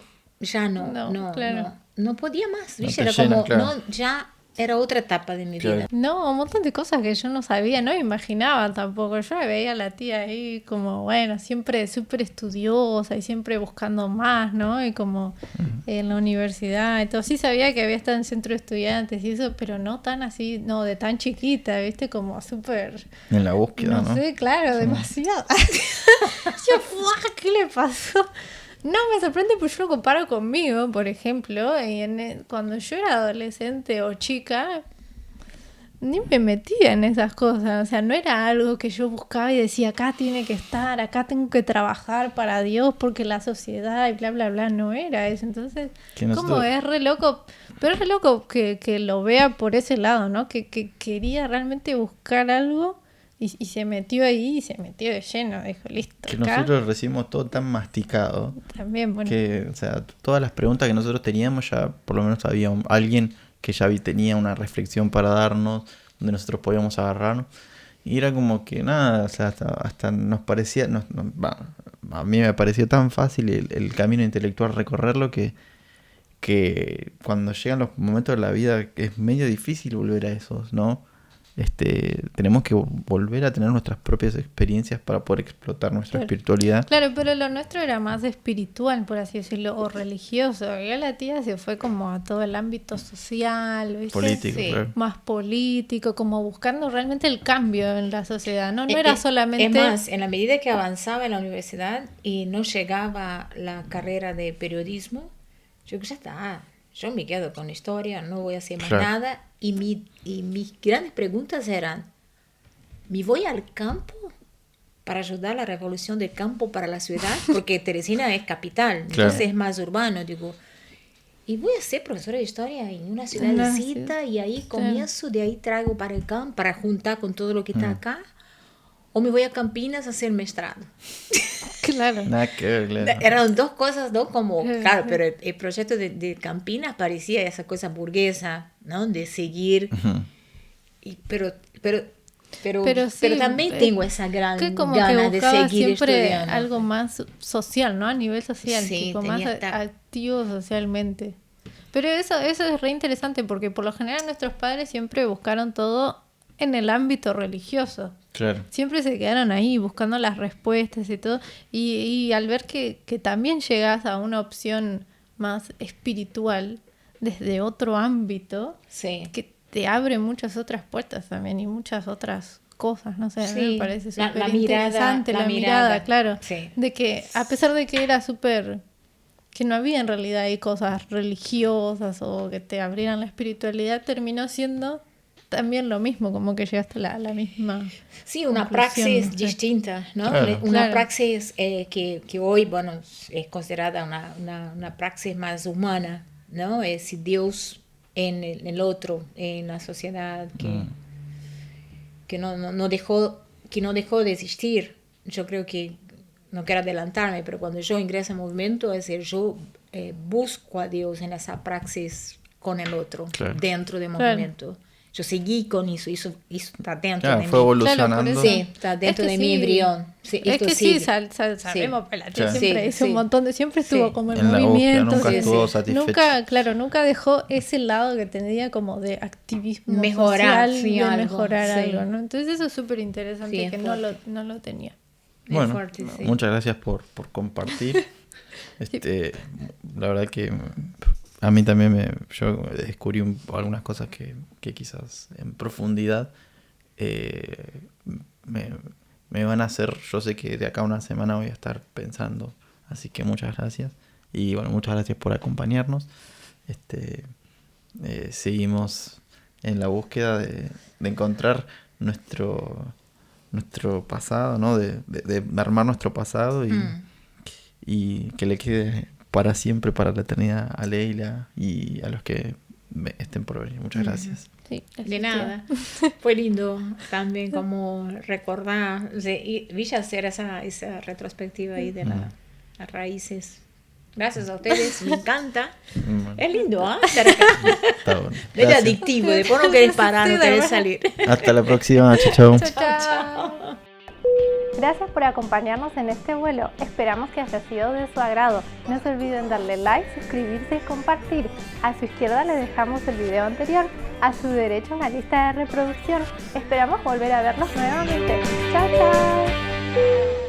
ya Claro. no podía más. No ¿Viste? te Era llena, como, claro. ya era otra etapa de mi Claro. vida. No, un montón de cosas que yo no sabía, no me imaginaba tampoco. Yo veía a la tía ahí como, bueno, siempre súper estudiosa y siempre buscando más, ¿no? Y como en la universidad y todo. Sí sabía que había estado en centro de estudiantes y eso, pero no tan así, no, de tan chiquita, ¿viste? Como súper... En la búsqueda, ¿no? No sé, claro, demasiado. Yo, ¡fuah! ¿Qué le pasó? No, me sorprende porque yo lo comparo conmigo, por ejemplo, y cuando yo era adolescente o chica, ni me metía en esas cosas. O sea, no era algo que yo buscaba y decía, acá tiene que estar, acá tengo que trabajar para Dios porque la sociedad y bla, bla, bla, no era eso. Entonces, Que nosotros- como es re loco, pero es re loco que lo vea por ese lado, ¿no? Que quería realmente buscar algo y se metió ahí y se metió de lleno. Dijo, listo, Que acá nosotros recibimos todo tan masticado también, bueno. que, o sea, todas las preguntas que nosotros teníamos ya por lo menos había alguien que ya tenía una reflexión para darnos, donde nosotros podíamos agarrarnos. Y era como que nada, o sea, hasta nos parecía, a mí me pareció tan fácil el camino intelectual recorrerlo que cuando llegan los momentos de la vida es medio difícil volver a esos, ¿no? Tenemos que volver a tener nuestras propias experiencias para poder explotar nuestra Claro. espiritualidad. Claro, pero lo nuestro era más espiritual, por así decirlo, o religioso. Y la tía se fue como a todo el ámbito social, ¿viste? Político, Sí. claro. Más político, como buscando realmente el cambio en la sociedad. No era solamente... Es más, en la medida que avanzaba en la universidad y no llegaba la carrera de periodismo, yo ya está, yo me quedo con historia, no voy a hacer más Claro. nada. Y mis grandes preguntas eran, ¿me voy al campo para ayudar a la revolución del campo para la ciudad? Porque Teresina es capital, Claro. entonces es más urbano, digo. Y voy a ser profesora de historia en una ciudadcita y ahí comienzo, de ahí traigo para el campo, para juntar con todo lo que está acá. O me voy a Campinas a hacer mestrado. Claro. Nada que ver, claro. Eran dos cosas, ¿no? Como, claro, pero el proyecto de Campinas parecía esa cosa burguesa, ¿no? De seguir. Ujú. Pero sí, también tengo esa gran que como gana que de buscaba seguir siempre estudiando. algo más social, ¿no? A nivel social, Sí, tipo, tenía más esta- activo socialmente. Pero eso es re interesante porque por lo general nuestros padres siempre buscaron todo en el ámbito religioso. Claro. Siempre se quedaron ahí buscando las respuestas y todo. Y al ver que también llegas a una opción más espiritual desde otro ámbito, Sí. que te abre muchas otras puertas también y muchas otras cosas, no sé, a mí Sí, me parece la súper mirada, interesante la la mirada, mirada, claro, sí. de que a pesar de que era súper, que no había en realidad ahí cosas religiosas o que te abrieran la espiritualidad, terminó siendo también lo mismo, como que llegaste a la misma Sí, una conclusión, praxis no sé. distinta, ¿no? Claro. Una Claro. praxis que hoy, bueno, es considerada una praxis más humana, ¿no? Es Dios en el otro, en la sociedad, que no dejó de existir. Yo creo que, no quiero adelantarme, pero cuando yo ingreso al movimiento, es decir, yo busco a Dios en esa praxis con el otro, Claro. dentro del Claro. movimiento. yo seguí con eso, está dentro Claro, de fue mí. evolucionando. Claro, por Sí, está dentro Es que de mi sí. embrión. Sí, Es esto que sí, sigue. sabemos, la Sí. siempre Sí, hizo un sí. montón de, siempre estuvo Sí. como en En la búsqueda, movimiento. nunca sí, estuvo sí. satisfecho. Nunca dejó ese lado que tenía como de activismo Mejorar, social, sí, de algo, mejorar sí. algo, ¿no? Entonces eso es súper interesante Sí, es que fuerte. no lo tenía. Es Bueno, fuerte, sí. muchas gracias por compartir. La verdad que a mí también yo descubrí algunas cosas que quizás en profundidad me van a hacer. Yo sé que de acá a una semana voy a estar pensando. Así que muchas gracias. Y bueno, muchas gracias por acompañarnos. Seguimos en la búsqueda de encontrar nuestro pasado, ¿no? De armar nuestro pasado y que le quede para siempre, para la eternidad a Leila y a los que estén por venir. Muchas gracias. Sí, De nada. Fue lindo también como recordar, y hacer esa retrospectiva ahí de las raíces. Gracias a ustedes, me encanta. Bueno, Es lindo, ¿ah? Estar acá. está bueno. Es Gracias. adictivo, después no querés parar, no querés salir. Hasta la próxima. Chau, chau. Chao. Gracias por acompañarnos en este vuelo. Esperamos que haya sido de su agrado. No se olviden darle like, suscribirse y compartir. A su izquierda les dejamos el video anterior. A su derecha una lista de reproducción. Esperamos volver a vernos nuevamente. Chao, chao.